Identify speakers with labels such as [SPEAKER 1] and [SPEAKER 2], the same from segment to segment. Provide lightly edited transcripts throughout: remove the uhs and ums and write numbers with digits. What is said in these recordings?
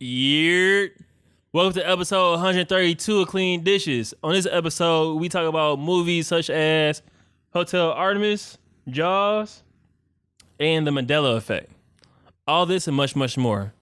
[SPEAKER 1] Yeah. Welcome to episode 132 of Clean Dishes. On this episode, we talk about movies such as Hotel Artemis, Jawns, and the Mandala Effect. All this and much, much more.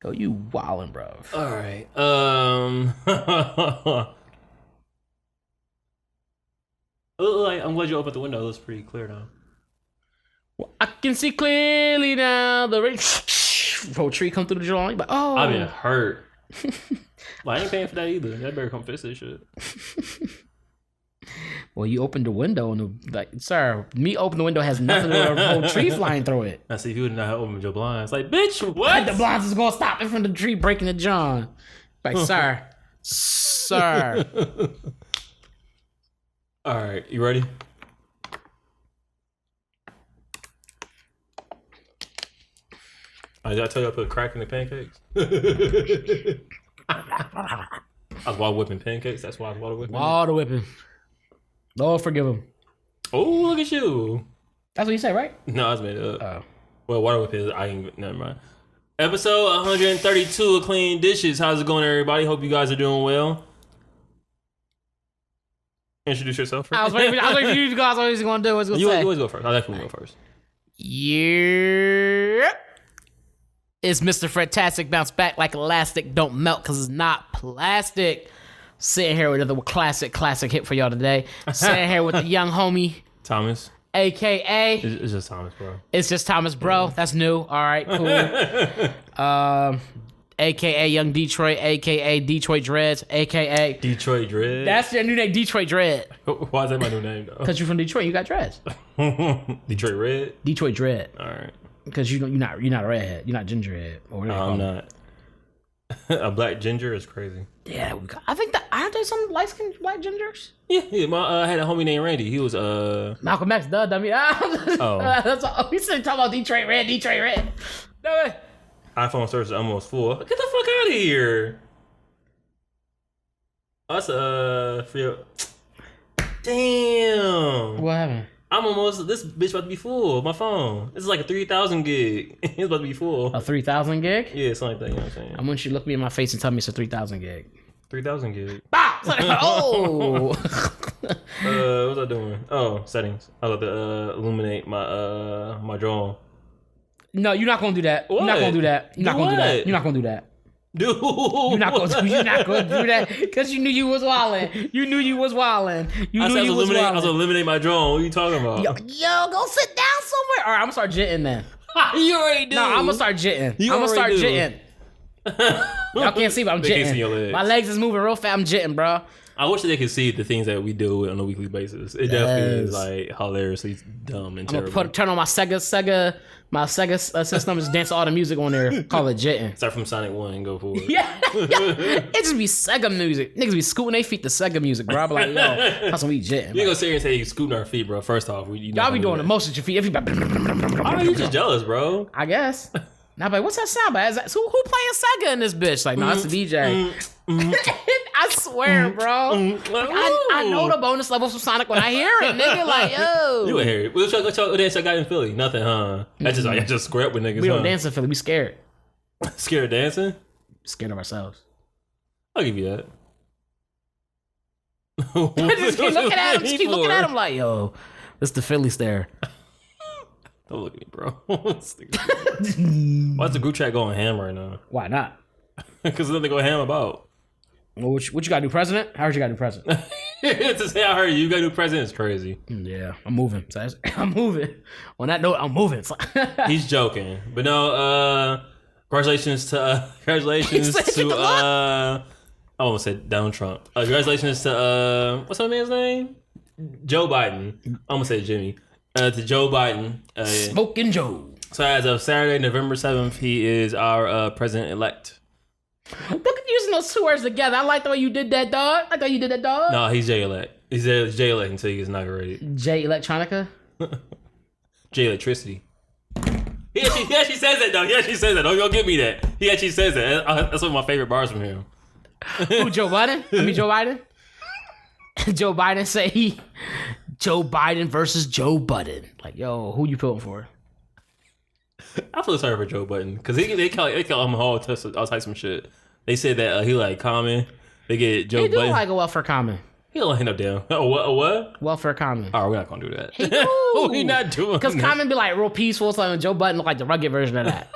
[SPEAKER 2] Go, you wildin', bro.
[SPEAKER 1] All right. I'm glad you opened the window. It looks pretty clear now.
[SPEAKER 2] Well, I can see clearly now. The whole tree come through the joint. But
[SPEAKER 1] I've been hurt. Well, I ain't paying for that either. That better come fix this shit.
[SPEAKER 2] Well, you opened the window and sir, me open the window has nothing to do with the whole tree flying through it.
[SPEAKER 1] Now, see, if you would not open your blinds, like, bitch, what?
[SPEAKER 2] The blinds is gonna stop in front of the tree breaking the John. Like, sir.
[SPEAKER 1] All right, you ready? Did I tell you I put a crack in the pancakes? I was water whipping pancakes. That's why I was water whipping.
[SPEAKER 2] Water whipping. Lord forgive him.
[SPEAKER 1] Oh, look at you.
[SPEAKER 2] That's what you say, right?
[SPEAKER 1] No, I was made up.
[SPEAKER 2] Oh.
[SPEAKER 1] Well, water whipping is, I ain't, never mind. Episode 132 of Clean Dishes. How's it going, everybody? Hope you guys are doing well. Introduce yourself first.
[SPEAKER 2] I was waiting for you guys. What was going to do? What was going to say?
[SPEAKER 1] You always go first. I'll let you go first.
[SPEAKER 2] Yeah. It's Mr. Fredtastic, bounce back like elastic, don't melt because it's not plastic. Sitting here with another classic hit for y'all today. Sitting here with the young homie,
[SPEAKER 1] Thomas.
[SPEAKER 2] AKA.
[SPEAKER 1] It's just Thomas, bro.
[SPEAKER 2] It's just Thomas, bro. Yeah. That's new. All right, cool. AKA Young Detroit, AKA Detroit Dreads, AKA
[SPEAKER 1] Detroit Dread.
[SPEAKER 2] That's your new name, Detroit Dread.
[SPEAKER 1] Why is that my new name, though?
[SPEAKER 2] Because you're from Detroit, you got dreads.
[SPEAKER 1] Detroit Red?
[SPEAKER 2] Detroit Dread.
[SPEAKER 1] All right.
[SPEAKER 2] Because you're not a redhead. You're not gingerhead.
[SPEAKER 1] No, I'm not. A black ginger is crazy.
[SPEAKER 2] Yeah, I think that aren't there some light skinned black gingers?
[SPEAKER 1] Yeah. I had a homie named Randy. He was
[SPEAKER 2] Malcolm X, duh, dummy. That's all. We said talking about Detroit Red. No way.
[SPEAKER 1] iPhone storage is almost full. Get the fuck out of here. That's for your... Damn.
[SPEAKER 2] What happened?
[SPEAKER 1] This bitch about to be full. My phone. This is like a 3,000 gig. It's about to be full.
[SPEAKER 2] A 3,000 gig?
[SPEAKER 1] Yeah, something like that. You know what I'm saying?
[SPEAKER 2] I want you to look me in my face and tell me it's a 3,000 gig.
[SPEAKER 1] 3,000 gig.
[SPEAKER 2] Bah! Oh!
[SPEAKER 1] What was I doing? Oh, settings. I love to illuminate my drawing.
[SPEAKER 2] No, you're not gonna do that.
[SPEAKER 1] What?
[SPEAKER 2] You're not gonna do that. You're not gonna do that. You're not gonna do that.
[SPEAKER 1] Dude,
[SPEAKER 2] you're not gonna do that because you knew you was wildin'. You knew you was wildin'.
[SPEAKER 1] I was eliminate my drone. What are you talking about?
[SPEAKER 2] Yo, go sit down somewhere. All right, I'm gonna start jitting then.
[SPEAKER 1] You already do.
[SPEAKER 2] No, I'm gonna start jitting. Y'all can't see, but I'm jitting. My legs is moving real fast. I'm jitting, bro.
[SPEAKER 1] I wish they could see the things that we deal with on a weekly basis. It definitely is like hilariously dumb and terrible.
[SPEAKER 2] I'm gonna turn on my Sega system, just dance all the music on there. Call it jitting.
[SPEAKER 1] Start from Sonic 1 and go forward.
[SPEAKER 2] Yeah. It just be Sega music. Niggas be scooting their feet to Sega music, bro. I be like, yo, that's when we jitting.
[SPEAKER 1] You gonna sit here and say you scooting our feet, bro. First off,
[SPEAKER 2] y'all be doing the most with your feet. Everybody.
[SPEAKER 1] Are you just jealous, bro?
[SPEAKER 2] I guess. Now, but what's that sound? But who playing Sega in this bitch? Like, no, it's the DJ. I swear, bro. I know the bonus levels from Sonic when I hear it, nigga. Like, yo.
[SPEAKER 1] You would hear it. What dance I got in Philly? Nothing, huh? I just square up with niggas.
[SPEAKER 2] We don't dance in Philly. We scared.
[SPEAKER 1] Scared of dancing?
[SPEAKER 2] Scared of ourselves.
[SPEAKER 1] I'll give you that.
[SPEAKER 2] Just keep looking at him. Just keep looking at him like, yo, this the Philly stare.
[SPEAKER 1] Don't look at me, bro. Why's the group chat going ham right now?
[SPEAKER 2] Why not?
[SPEAKER 1] Because there's nothing to go ham about.
[SPEAKER 2] Well, what you got to do, president? How heard you got to do, president?
[SPEAKER 1] To say I heard you got to do president is crazy.
[SPEAKER 2] Yeah, I'm moving. So I'm moving. On that note, I'm moving.
[SPEAKER 1] He's joking, but no. Congratulations to I almost said Donald Trump. Congratulations to what's that man's name? Joe Biden. I almost said Jimmy. To Joe Biden.
[SPEAKER 2] Smoking Joe.
[SPEAKER 1] So as of Saturday, November 7th, he is our president-elect.
[SPEAKER 2] Look at using those two words together. I like the way you did that, dog. I thought you did that, dog.
[SPEAKER 1] No, he's J-elect. He's J-elect until he gets inaugurated.
[SPEAKER 2] J-electronica?
[SPEAKER 1] J-electricity. He actually says that though. He actually says that. Don't give me that. He actually says that. That's one of my favorite bars from him.
[SPEAKER 2] Who, Joe Biden? Joe Biden? Joe Biden say Joe Biden versus Joe Budden. Like, yo, who you pulling for?
[SPEAKER 1] I feel sorry for Joe Budden because they call him all types of shit. They said that he like Common. They get Joe Budden. He
[SPEAKER 2] do like a welfare comment.
[SPEAKER 1] He don't like no damn. A what?
[SPEAKER 2] Welfare comment.
[SPEAKER 1] Oh, we're not gonna do that.
[SPEAKER 2] He do.
[SPEAKER 1] We not doing that.
[SPEAKER 2] Because Common be like real peaceful, so Joe Budden look like the rugged version of that.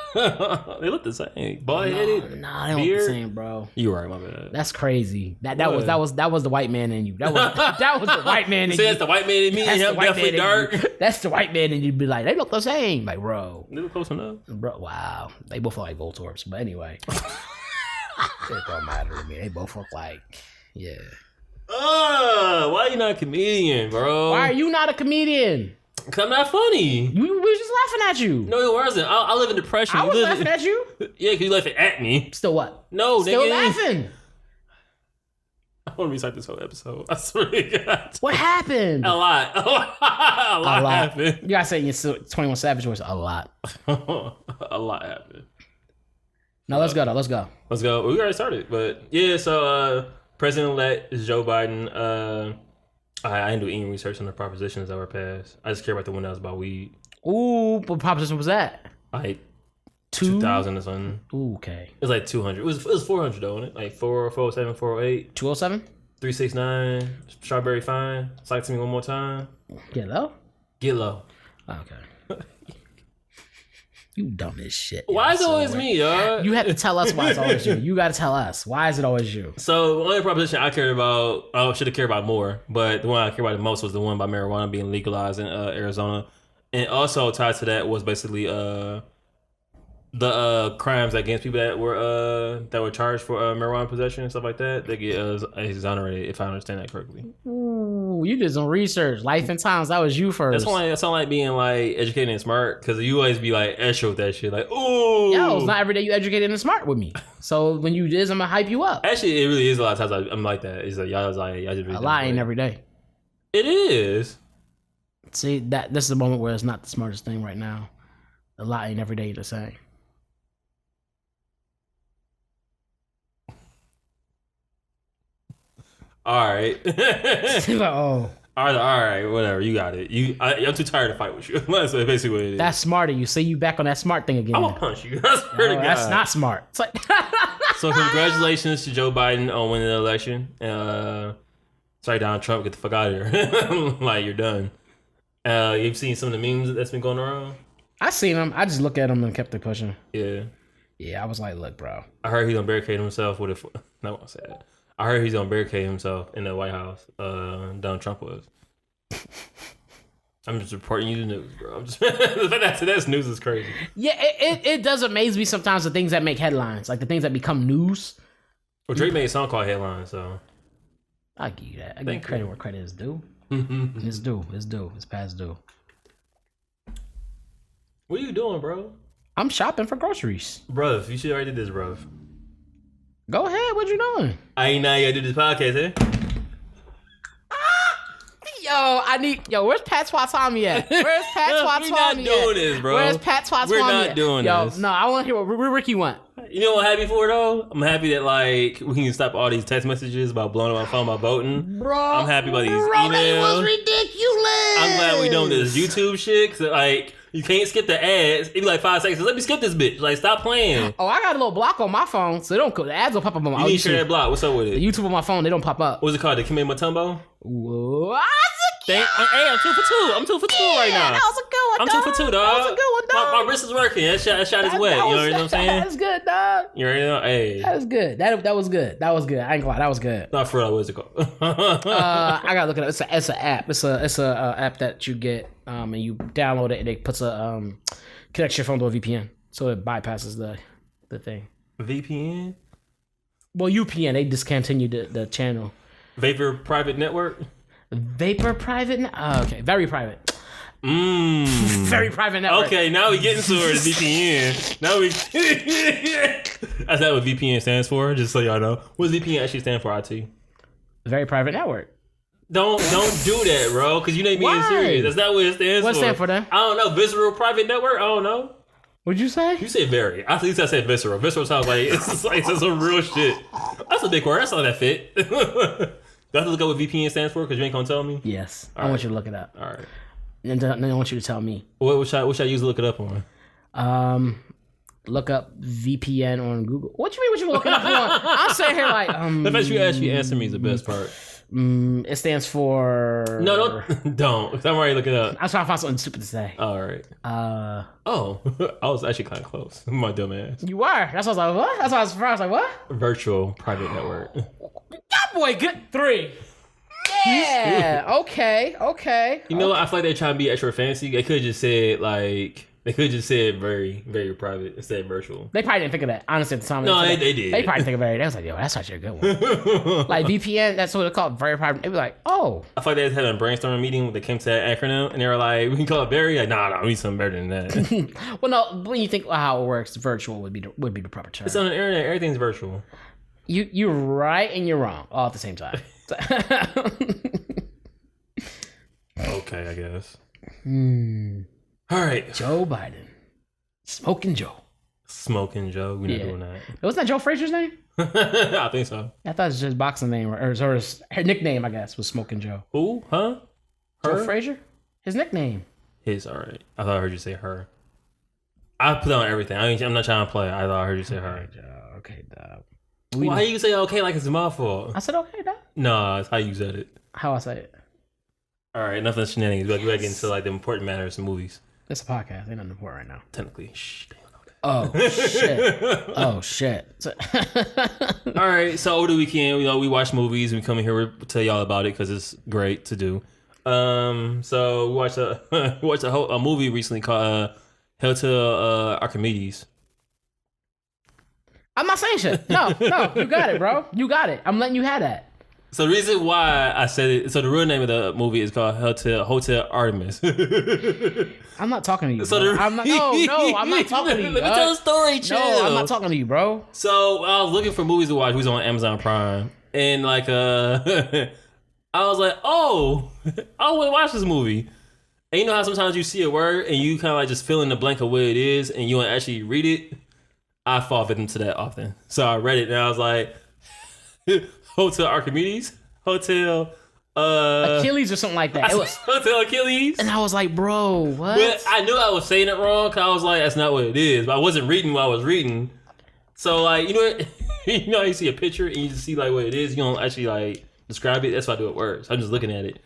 [SPEAKER 1] They look the same. Bald-headed.
[SPEAKER 2] Nah, they don't look the same, bro.
[SPEAKER 1] You right, my bad.
[SPEAKER 2] That's crazy. That was the white man in you. That was the white man in you.
[SPEAKER 1] That's the white man in me. That's the white man dark.
[SPEAKER 2] That's the white man in you. Be like, they look the same. Like, bro.
[SPEAKER 1] They look close enough.
[SPEAKER 2] Bro, wow. They both look like Voltorbs. But anyway. It don't matter to me. They both look like, yeah.
[SPEAKER 1] Why are you not a comedian, bro?
[SPEAKER 2] Why are you not a comedian?
[SPEAKER 1] Because I'm not funny.
[SPEAKER 2] We were just laughing at you.
[SPEAKER 1] No, it wasn't. I live in depression.
[SPEAKER 2] I was laughing at you?
[SPEAKER 1] Yeah, because you laughing at me.
[SPEAKER 2] Still what?
[SPEAKER 1] No,
[SPEAKER 2] Still
[SPEAKER 1] nigga.
[SPEAKER 2] laughing.
[SPEAKER 1] I want to recite this whole episode. I swear to God.
[SPEAKER 2] What happened?
[SPEAKER 1] A lot. A lot happened.
[SPEAKER 2] You gotta say in your 21 Savage voice, a lot.
[SPEAKER 1] A lot happened.
[SPEAKER 2] Now let's go. Let's go.
[SPEAKER 1] We already started. But yeah, so President-elect is Joe Biden. I didn't do any research on the propositions that were passed. I just care about the one that was about weed.
[SPEAKER 2] Ooh, what proposition was that?
[SPEAKER 1] Like 2,000 or something.
[SPEAKER 2] Ooh, okay.
[SPEAKER 1] It was like 200. It was 400 though, wasn't it? Like 407, 408.
[SPEAKER 2] 207?
[SPEAKER 1] 369. Strawberry Fine. Cite to me one more time.
[SPEAKER 2] Get low?
[SPEAKER 1] Get low.
[SPEAKER 2] Okay. You dumb as shit.
[SPEAKER 1] Why is it always me, y'all?
[SPEAKER 2] You have to tell us why it's always you. You got to tell us. Why is it always you?
[SPEAKER 1] So the only proposition I cared about, I should have cared about more, but the one I cared about the most was the one about marijuana being legalized in Arizona. And also tied to that was basically the crimes against people that were charged for marijuana possession and stuff like that. They get exonerated, if I understand that correctly.
[SPEAKER 2] Ooh, you did some research. Life and Times. That was you first.
[SPEAKER 1] That's not like being like educated and smart, because you always be like extra with that shit. Like, ooh.
[SPEAKER 2] Yo, it's not every day you educated and smart with me. So when you did, I'm gonna hype you up.
[SPEAKER 1] Actually, it really is a lot of times I'm like that. It's like y'all just really
[SPEAKER 2] a lie ain't every day.
[SPEAKER 1] It is.
[SPEAKER 2] See, this is the moment where it's not the smartest thing right now. A lie ain't every day the same.
[SPEAKER 1] All right.
[SPEAKER 2] Oh.
[SPEAKER 1] All right, whatever. You got it. I'm too tired to fight with you. That's basically what it is.
[SPEAKER 2] That's smart of you. See you back on that smart thing again.
[SPEAKER 1] I'm gonna punch you. That's
[SPEAKER 2] not smart. It's like
[SPEAKER 1] So congratulations to Joe Biden on winning the election. Sorry, Donald Trump, get the fuck out of here. Like, you're done. You've seen some of the memes that's been going around?
[SPEAKER 2] I seen them. I just looked at them and kept it pushing.
[SPEAKER 1] Yeah.
[SPEAKER 2] Yeah, I was like, look, bro.
[SPEAKER 1] I heard he's gonna barricade himself with a... No, I won't say that. I heard he's gonna barricade himself in the White House. Donald Trump was. I'm just reporting you the news, bro. I'm just that's news is crazy.
[SPEAKER 2] Yeah, it does amaze me sometimes the things that make headlines, like the things that become news.
[SPEAKER 1] Well, Drake made a song called Headlines, so
[SPEAKER 2] I'll give you that. I give credit where credit is due. It's due. It's due. It's past due.
[SPEAKER 1] What are you doing, bro?
[SPEAKER 2] I'm shopping for groceries.
[SPEAKER 1] Bruv, you should already did this, bruv.
[SPEAKER 2] Go ahead. What you doing?
[SPEAKER 1] I ain't now you gotta do this podcast, eh?
[SPEAKER 2] Where's Pat Swatami at? Where's Pat Swatami at?
[SPEAKER 1] We're not doing this, bro.
[SPEAKER 2] Where's Pat Swatami at?
[SPEAKER 1] We're not doing this.
[SPEAKER 2] No, I want to hear what Ricky want.
[SPEAKER 1] You know what I'm happy for, though? I'm happy that, like, we can stop all these text messages about blowing up my phone about voting.
[SPEAKER 2] Bro.
[SPEAKER 1] I'm happy about these emails.
[SPEAKER 2] That was ridiculous.
[SPEAKER 1] I'm glad we doing this YouTube shit, because, like, you can't skip the ads. It'd be like 5 seconds. Let me skip this bitch. Like, stop playing.
[SPEAKER 2] Oh, I got a little block on my phone, so the ads will pop up on my
[SPEAKER 1] phone. You need to share that block. What's up with it?
[SPEAKER 2] The YouTube on my phone, they don't pop up.
[SPEAKER 1] What's it called? The Kime Mutombo?
[SPEAKER 2] What?
[SPEAKER 1] Hey, I'm 2 for 2. I'm 2 for 2 right now.
[SPEAKER 2] That was a good one,
[SPEAKER 1] I'm
[SPEAKER 2] dog.
[SPEAKER 1] 2 for 2, dog.
[SPEAKER 2] That was a good one, dog.
[SPEAKER 1] My wrist is working. That shot is wet. You know what I'm saying?
[SPEAKER 2] That's good, dog.
[SPEAKER 1] You already know? Hey.
[SPEAKER 2] That was good. That was good. That was good. I ain't gonna lie. That was good.
[SPEAKER 1] Not for real. What's it called?
[SPEAKER 2] I gotta look it up. It's an app. It's a app that you get, and you download it, and it puts connects your phone to a VPN, so it bypasses the thing.
[SPEAKER 1] VPN?
[SPEAKER 2] Well, UPN. They discontinued the channel.
[SPEAKER 1] Vapor Private Network?
[SPEAKER 2] Vapor Private? Okay, very private. Very private network.
[SPEAKER 1] Okay, now we getting towards VPN. Now we... That's not what VPN stands for, just so y'all know. What does VPN actually stand for, IT?
[SPEAKER 2] Very private network.
[SPEAKER 1] Don't do that, bro, because you ain't being serious. That's not what it stands for.
[SPEAKER 2] What it stand for then?
[SPEAKER 1] I don't know. Visceral Private Network? I don't know.
[SPEAKER 2] What'd you say?
[SPEAKER 1] You say very. At least I said visceral. Visceral sounds like it's like some real shit. That's a big word. That's not that fit. Do I have to look up what VPN stands for? Because you ain't gonna tell me.
[SPEAKER 2] Yes,
[SPEAKER 1] All
[SPEAKER 2] I want you to look it up.
[SPEAKER 1] All right.
[SPEAKER 2] And then I want you to tell me.
[SPEAKER 1] What should I use to look it up on?
[SPEAKER 2] Look up VPN on Google. What you mean? What you looking up on? I'm sitting here like
[SPEAKER 1] The fact you actually answer me is the best part.
[SPEAKER 2] It stands for.
[SPEAKER 1] No, don't. I'm already looking up.
[SPEAKER 2] I was trying to find something stupid to say.
[SPEAKER 1] All right. I was actually kind of close. My dumb ass.
[SPEAKER 2] You were. That's what I was like. What? That's why I was surprised. Like what?
[SPEAKER 1] Virtual private network.
[SPEAKER 2] That boy, good 3. Yeah. Okay.
[SPEAKER 1] You know what? I feel like they're trying to be extra fancy. They could have just said like. They could have just said very, very private instead of virtual.
[SPEAKER 2] They probably didn't think of that. Honestly, at the time.
[SPEAKER 1] No, they did.
[SPEAKER 2] They probably think of it. They was like, yo, that's actually a good one. Like VPN, that's what it's called, very private. They'd be like, oh.
[SPEAKER 1] I feel like they had a brainstorming meeting when they came to that acronym, and they were like, we can call it very? Like, nah, we need something better than that.
[SPEAKER 2] Well, no, when you think how it works, virtual would be the proper term.
[SPEAKER 1] It's on the internet. Everything's virtual.
[SPEAKER 2] You're right and you're wrong all at the same time.
[SPEAKER 1] Okay, I guess. All right.
[SPEAKER 2] Joe Biden. Smoking Joe.
[SPEAKER 1] Smoking Joe. We're not doing that.
[SPEAKER 2] Wasn't that Joe Frazier's name?
[SPEAKER 1] I think so.
[SPEAKER 2] I thought it was just boxing name or his nickname, I guess, was Smoking Joe.
[SPEAKER 1] Who? Huh? Her?
[SPEAKER 2] Joe Frazier? His nickname.
[SPEAKER 1] His, all right. I thought I heard you say her. I put on everything. I'm not trying to play. I thought I heard you say her.
[SPEAKER 2] Okay, dog.
[SPEAKER 1] Why you say okay like it's my fault?
[SPEAKER 2] I said okay, dog.
[SPEAKER 1] No, it's how you said it.
[SPEAKER 2] How I say it.
[SPEAKER 1] All right, enough shenanigans. We gotta get into like the important matters of movies.
[SPEAKER 2] It's a podcast. Ain't nothing important right now.
[SPEAKER 1] Technically. Shh. They don't know that.
[SPEAKER 2] Oh shit.
[SPEAKER 1] All right, so over the weekend, we watch movies and we come in here to tell y'all about it because it's great to do. So we watched a movie recently called Hotel Artemis.
[SPEAKER 2] I'm not saying shit. No, you got it, bro. You got it. I'm letting you have that.
[SPEAKER 1] So the reason why I said it, so the real name of the movie is called Hotel Artemis.
[SPEAKER 2] I'm not talking to you.
[SPEAKER 1] So
[SPEAKER 2] bro. I'm not talking to you.
[SPEAKER 1] Let me tell the story, chill.
[SPEAKER 2] No, I'm not talking to you, bro.
[SPEAKER 1] So I was looking for movies to watch. We was on Amazon Prime, and like I was like, oh, I want to watch this movie. And you know how sometimes you see a word and you kind of like just fill in the blank of what it is, and you want to actually read it. I fall victim to that often. So I read it and I was like, Hotel Archimedes, Hotel
[SPEAKER 2] Achilles or something like that. It was
[SPEAKER 1] Hotel Achilles.
[SPEAKER 2] And I was like, bro, what?
[SPEAKER 1] But I knew I was saying it wrong because I was like, that's not what it is. But I wasn't reading what I was reading. So like, you know what? You know how you see a picture and you just see like what it is. You don't actually like describe it. That's why I do it words. I'm just looking at it.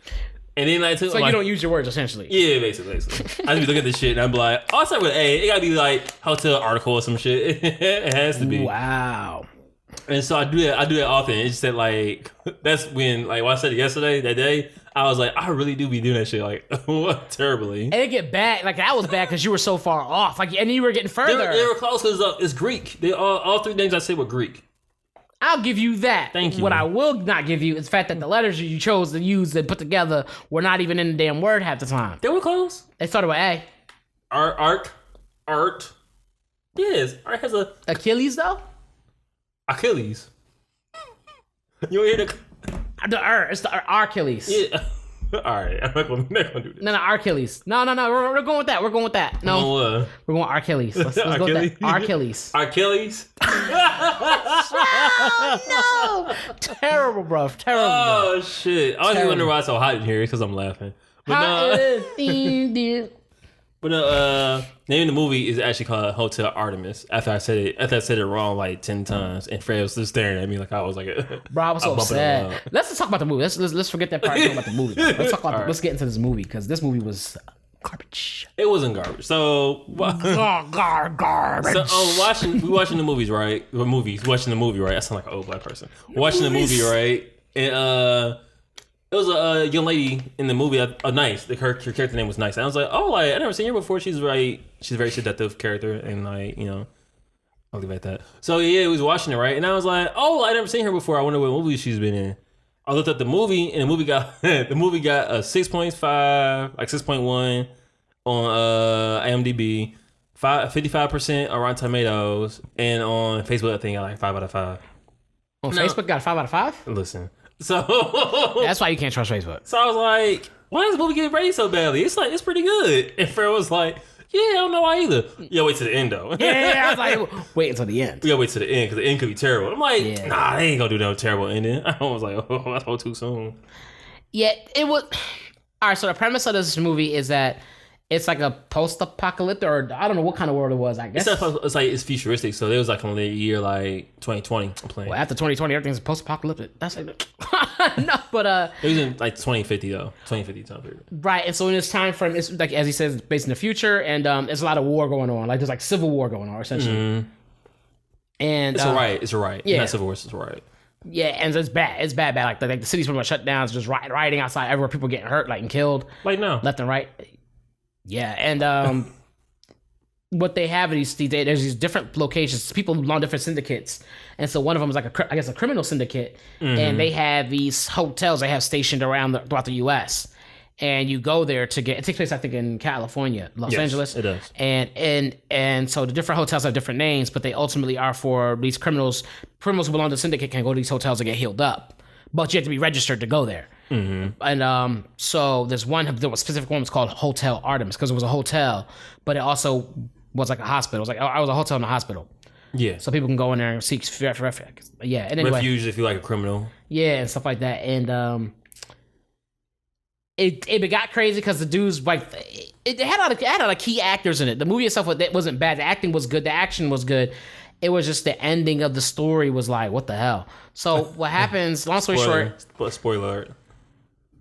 [SPEAKER 1] And then like,
[SPEAKER 2] so you don't use your words essentially.
[SPEAKER 1] Yeah, basically. I just be looking at this shit and I'm like, oh, I start with A. It gotta be like hotel article or some shit. It has to be.
[SPEAKER 2] Wow.
[SPEAKER 1] And so I do that often. It's just that like that's when like when I said it yesterday, that day, I was like, I really do be doing that shit like terribly.
[SPEAKER 2] And it get bad. Like that was bad because you were so far off. Like and you were getting further.
[SPEAKER 1] They were close because it's Greek. They all three names I said were Greek.
[SPEAKER 2] I'll give you that.
[SPEAKER 1] Thank you.
[SPEAKER 2] What I will not give you is the fact that the letters you chose to use and put together were not even in the damn word half the time.
[SPEAKER 1] They were close.
[SPEAKER 2] They started with A.
[SPEAKER 1] Art. Yes, art has a
[SPEAKER 2] Achilles though.
[SPEAKER 1] Achilles. You hear the
[SPEAKER 2] It's the Achilles.
[SPEAKER 1] Yeah. All right, I'm not gonna do this.
[SPEAKER 2] No, Achilles. No. We're going with that. We're going with that. No, we're going Achilles. Let's go with that. Achilles.
[SPEAKER 1] Achilles.
[SPEAKER 2] No. Terrible, bro. Terrible.
[SPEAKER 1] Oh shit! I was wondering why it's so hot in here because I'm laughing. But no. But name of the movie is actually called Hotel Artemis. After I said it wrong like 10 times, and Fred was just staring at me like I was like,
[SPEAKER 2] bro, I was so sad. Let's just talk about the movie. Let's forget that part. And talk about the movie. Let's talk about. Let's get into this movie because this movie was garbage.
[SPEAKER 1] It wasn't garbage. So
[SPEAKER 2] garbage.
[SPEAKER 1] So we watching the movies, right? Watching the movie, right? I sound like an old black person. Watching the movie, right? And it was a young lady in the movie, Nice. Her character name was Nice. And I was like, oh, like I never seen her before. She's a very seductive character, and like I'll leave it at that. So yeah, we was watching it, right? And I was like, oh, I never seen her before. I wonder what movie she's been in. I looked at the movie, and the movie got a 6.5, like 6.1 on IMDb, 55% on Rotten Tomatoes, and on Facebook I think got like 5 out of 5.
[SPEAKER 2] On Facebook got 5 out of 5.
[SPEAKER 1] Listen. So
[SPEAKER 2] that's why you can't trust Facebook.
[SPEAKER 1] So I was like, why is this movie getting rated so badly? It's pretty good. And Fred was like, Yeah, I don't know why either. Yeah, wait to the end though.
[SPEAKER 2] Yeah, I was like, wait until the end.
[SPEAKER 1] We gotta wait to the end because the end could be terrible. I'm like, nah, they ain't gonna do no terrible ending. I was like, oh, that's all too soon.
[SPEAKER 2] Yeah, it was. All right, so the premise of this movie is that it's like a post-apocalyptic, or I don't know what kind of world it was. I guess
[SPEAKER 1] it's futuristic. So there was like only a year like 2020. I'm playing.
[SPEAKER 2] Well, after 2020, everything's post-apocalyptic. That's like no, but
[SPEAKER 1] it was in like 2050 though. 2050 time period.
[SPEAKER 2] Right, and so in this time frame, it's like as he says, it's based in the future, and there's a lot of war going on. Like there's like civil war going on essentially. Mm-hmm. And
[SPEAKER 1] it's alright. It's alright. Yeah, not civil war. It's alright.
[SPEAKER 2] Yeah, and it's bad. It's bad. Like the city's pretty much shut down. It's just rioting outside everywhere. People getting hurt, like and killed.
[SPEAKER 1] Like no,
[SPEAKER 2] left and right. Yeah, and what they have is there's these different locations. People belong to different syndicates, and so one of them is like a criminal syndicate, and they have these hotels they have stationed throughout the U.S. And you go there to get. It takes place, I think, in California, Los Angeles.
[SPEAKER 1] It does.
[SPEAKER 2] And so the different hotels have different names, but they ultimately are for these criminals. Criminals who belong to the syndicate can go to these hotels and get healed up, but you have to be registered to go there. Mm-hmm. And so there was specific one was called Hotel Artemis because it was a hotel, but it also was like a hospital. It was like I was a hotel in a hospital.
[SPEAKER 1] Yeah.
[SPEAKER 2] So people can go in there and seek refuge. Yeah. And anyway,
[SPEAKER 1] refuge if you're like a criminal.
[SPEAKER 2] Yeah, and stuff like that. And it got crazy because the dudes like it had a lot of key actors in it. The movie itself wasn't bad. The acting was good. The action was good. It was just the ending of the story was like, what the hell? So what happens? Long story short.
[SPEAKER 1] Spoiler alert.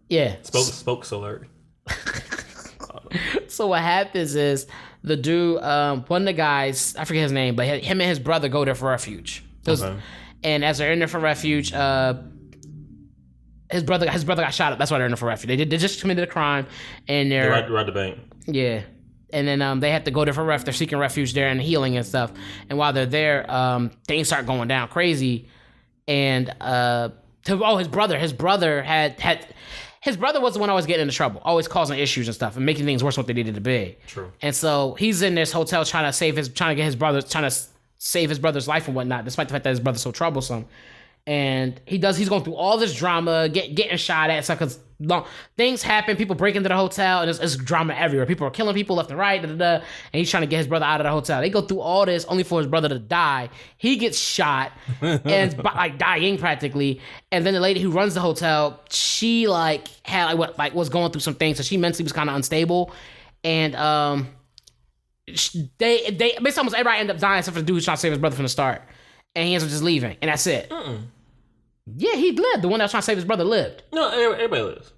[SPEAKER 2] Yeah.
[SPEAKER 1] Spokes alert.
[SPEAKER 2] So what happens is the dude, one of the guys, I forget his name, but him and his brother go there for refuge. And as they're in there for refuge, his brother got shot up. That's why they're in there for refuge. They just committed a crime, and they're
[SPEAKER 1] right the bank.
[SPEAKER 2] Yeah. And then they have to go there for they're seeking refuge there and healing and stuff. And while they're there, things start going down crazy. And his brother his brother was the one always getting into trouble, always causing issues and stuff and making things worse than what they needed to be.
[SPEAKER 1] True.
[SPEAKER 2] And so he's in this hotel trying to save his brother's life and whatnot, despite the fact that his brother's so troublesome. And he's going through all this drama, getting shot at, stuff because things happen. People break into the hotel, and there's drama everywhere. People are killing people left and right, and he's trying to get his brother out of the hotel. They go through all this only for his brother to die. He gets shot and like dying practically. And then the lady who runs the hotel, she was going through some things, so she mentally was kind of unstable. And they basically almost everybody ended up dying except for the dude who's trying to save his brother from the start, and he ends up just leaving, and that's it. Yeah, he lived. The one that was trying to save his brother lived.
[SPEAKER 1] No, everybody lives.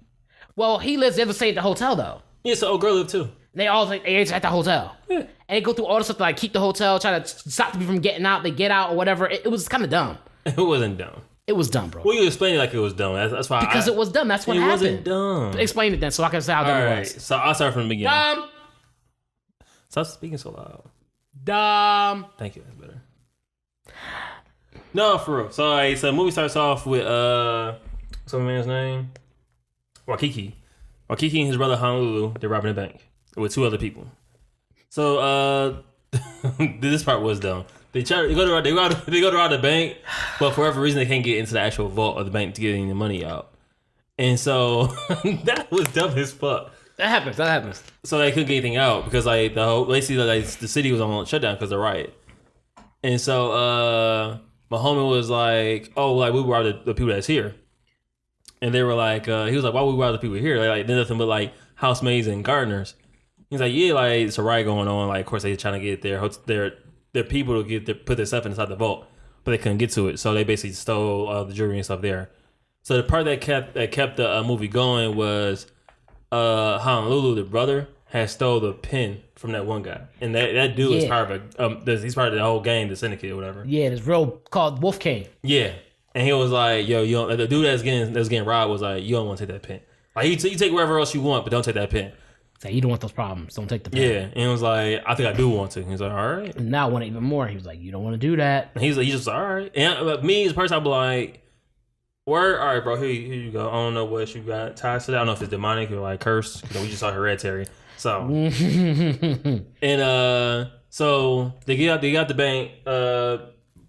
[SPEAKER 2] Well, he lives the other side of the hotel, though.
[SPEAKER 1] Yeah, so old girl lived too.
[SPEAKER 2] They all they at the hotel. Yeah. And they go through all the stuff to like keep the hotel, try to stop people from getting out. They get out or whatever. It was kind of dumb.
[SPEAKER 1] It wasn't dumb.
[SPEAKER 2] It was dumb, bro.
[SPEAKER 1] Well, you explained it like it was dumb. That's why.
[SPEAKER 2] Because it was dumb. That's what happened.
[SPEAKER 1] It wasn't dumb.
[SPEAKER 2] Explain it then, so I can say how dumb it was.
[SPEAKER 1] So I'll start from the beginning.
[SPEAKER 2] Dumb.
[SPEAKER 1] Stop speaking so loud.
[SPEAKER 2] Dumb.
[SPEAKER 1] Thank you. That's better. No, for real. So the movie starts off with what's my man's name? Waikiki and his brother Honolulu. They're robbing a bank with two other people. So this part was dumb. They go to rob the bank, but for whatever reason they can't get into the actual vault of the bank to get any money out. And so that was dumb as fuck.
[SPEAKER 2] That happens.
[SPEAKER 1] So they couldn't get anything out because like the city was on shutdown because of the riot. And so my homie was like, "Oh, like we robbed the people that's here," and they were like, "He was like, why would we rob the people here? Like there's nothing but like housemaids and gardeners." He's like, "Yeah, like it's a riot going on. Like of course they trying to get their people to put their stuff inside the vault, but they couldn't get to it. So they basically stole the jewelry and stuff there. So the part that kept the movie going was Honolulu, the brother, had stole the pen from that one guy, and that dude is part of he's part of the whole gang, the syndicate or whatever. Yeah,
[SPEAKER 2] this real called Wolf King.
[SPEAKER 1] Yeah, and he was like, "Yo, you don't, the dude that's getting robbed was like, you don't want to take that pen. Like you take wherever else you want, but don't take that pen.
[SPEAKER 2] Like, you don't want those problems. Don't take the pen."
[SPEAKER 1] Yeah, and he was like, "I think I do want to." He's like, "All right."
[SPEAKER 2] And now I want it even more. He was like, "You don't want to do that."
[SPEAKER 1] And he's just all right. And me as a person, I'd be like, "Word, all right, bro. Here you go. I don't know what you got ties to that. I don't know if it's demonic or like cursed. We just saw Hereditary." So and so they get out the bank.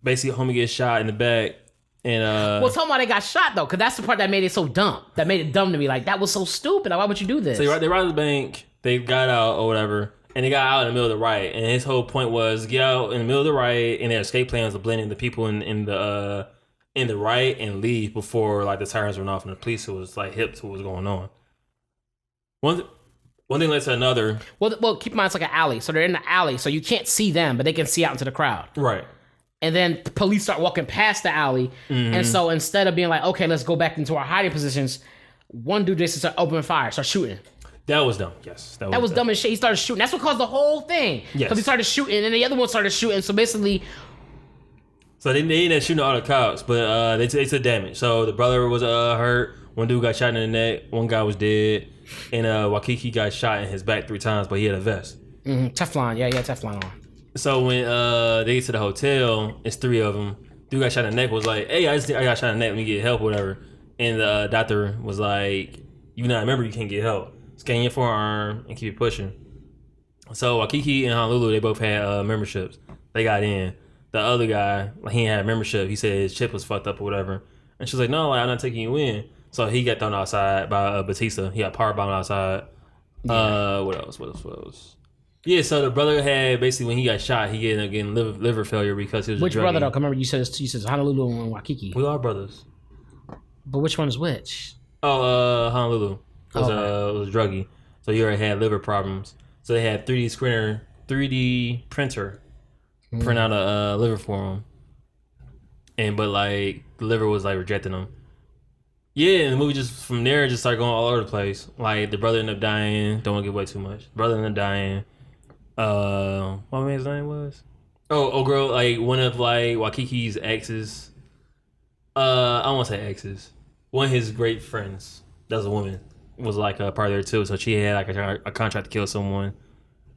[SPEAKER 1] Basically, homie gets shot in the back. And
[SPEAKER 2] well, tell me why they got shot though, because that's the part that made it so dumb. That made it dumb to me. Like that was so stupid. Like, why would you do this?
[SPEAKER 1] So they robbed the bank. They got out or whatever, and they got out in the middle of the riot. And his whole point was get out in the middle of the riot, and their escape plan was to blend in the people in the riot and leave before like the sirens went off and the police was like hip to what was going on. One thing led to another.
[SPEAKER 2] Well, keep in mind it's like an alley, so they're in the alley, so you can't see them, but they can see out into the crowd.
[SPEAKER 1] Right.
[SPEAKER 2] And then the police start walking past the alley. And so instead of being like, okay, let's go back into our hiding positions, one dude just started opening fire, start shooting.
[SPEAKER 1] That was dumb. Yes.
[SPEAKER 2] That was dumb as shit. He started shooting. That's what caused the whole thing.
[SPEAKER 1] Yes.
[SPEAKER 2] Because he started shooting, and the other one started shooting. So basically...
[SPEAKER 1] So they ended up shooting all the cops, but they took damage. So the brother was hurt. One dude got shot in the neck. One guy was dead. And Waikiki got shot in his back 3 times, but he had a vest.
[SPEAKER 2] Teflon. Yeah, Teflon on.
[SPEAKER 1] So when they get to the hotel, it's 3 of them. Dude got shot in the neck was like, hey, I got shot in the neck. Let me get help or whatever. And the doctor was like, you not remember you can't get help. Scan your forearm and keep it pushing. So Waikiki and Honolulu, they both had memberships. They got in. The other guy, like, he ain't had membership. He said his chip was fucked up or whatever. And she was like, no, like, I'm not taking you in. So he got thrown outside by Batista. He got power bombed outside. Yeah. What else? Yeah, so the brother had basically when he got shot, he ended up getting liver failure because he was
[SPEAKER 2] which brother though? I remember you said Honolulu and Waikiki.
[SPEAKER 1] We are brothers.
[SPEAKER 2] But which one is which?
[SPEAKER 1] Honolulu was druggy. So he already had liver problems. So they had 3D printer print out a liver for him. But like the liver was like rejecting him. Yeah, and the movie just from there just started going all over the place. Like the brother ended up dying. Don't want to give away too much. The brother ended up dying. What man's name was? Oh girl, like one of like Waikiki's exes. I don't want to say exes. One of his great friends, that was a woman, was like a part there too. So she had like a contract to kill someone.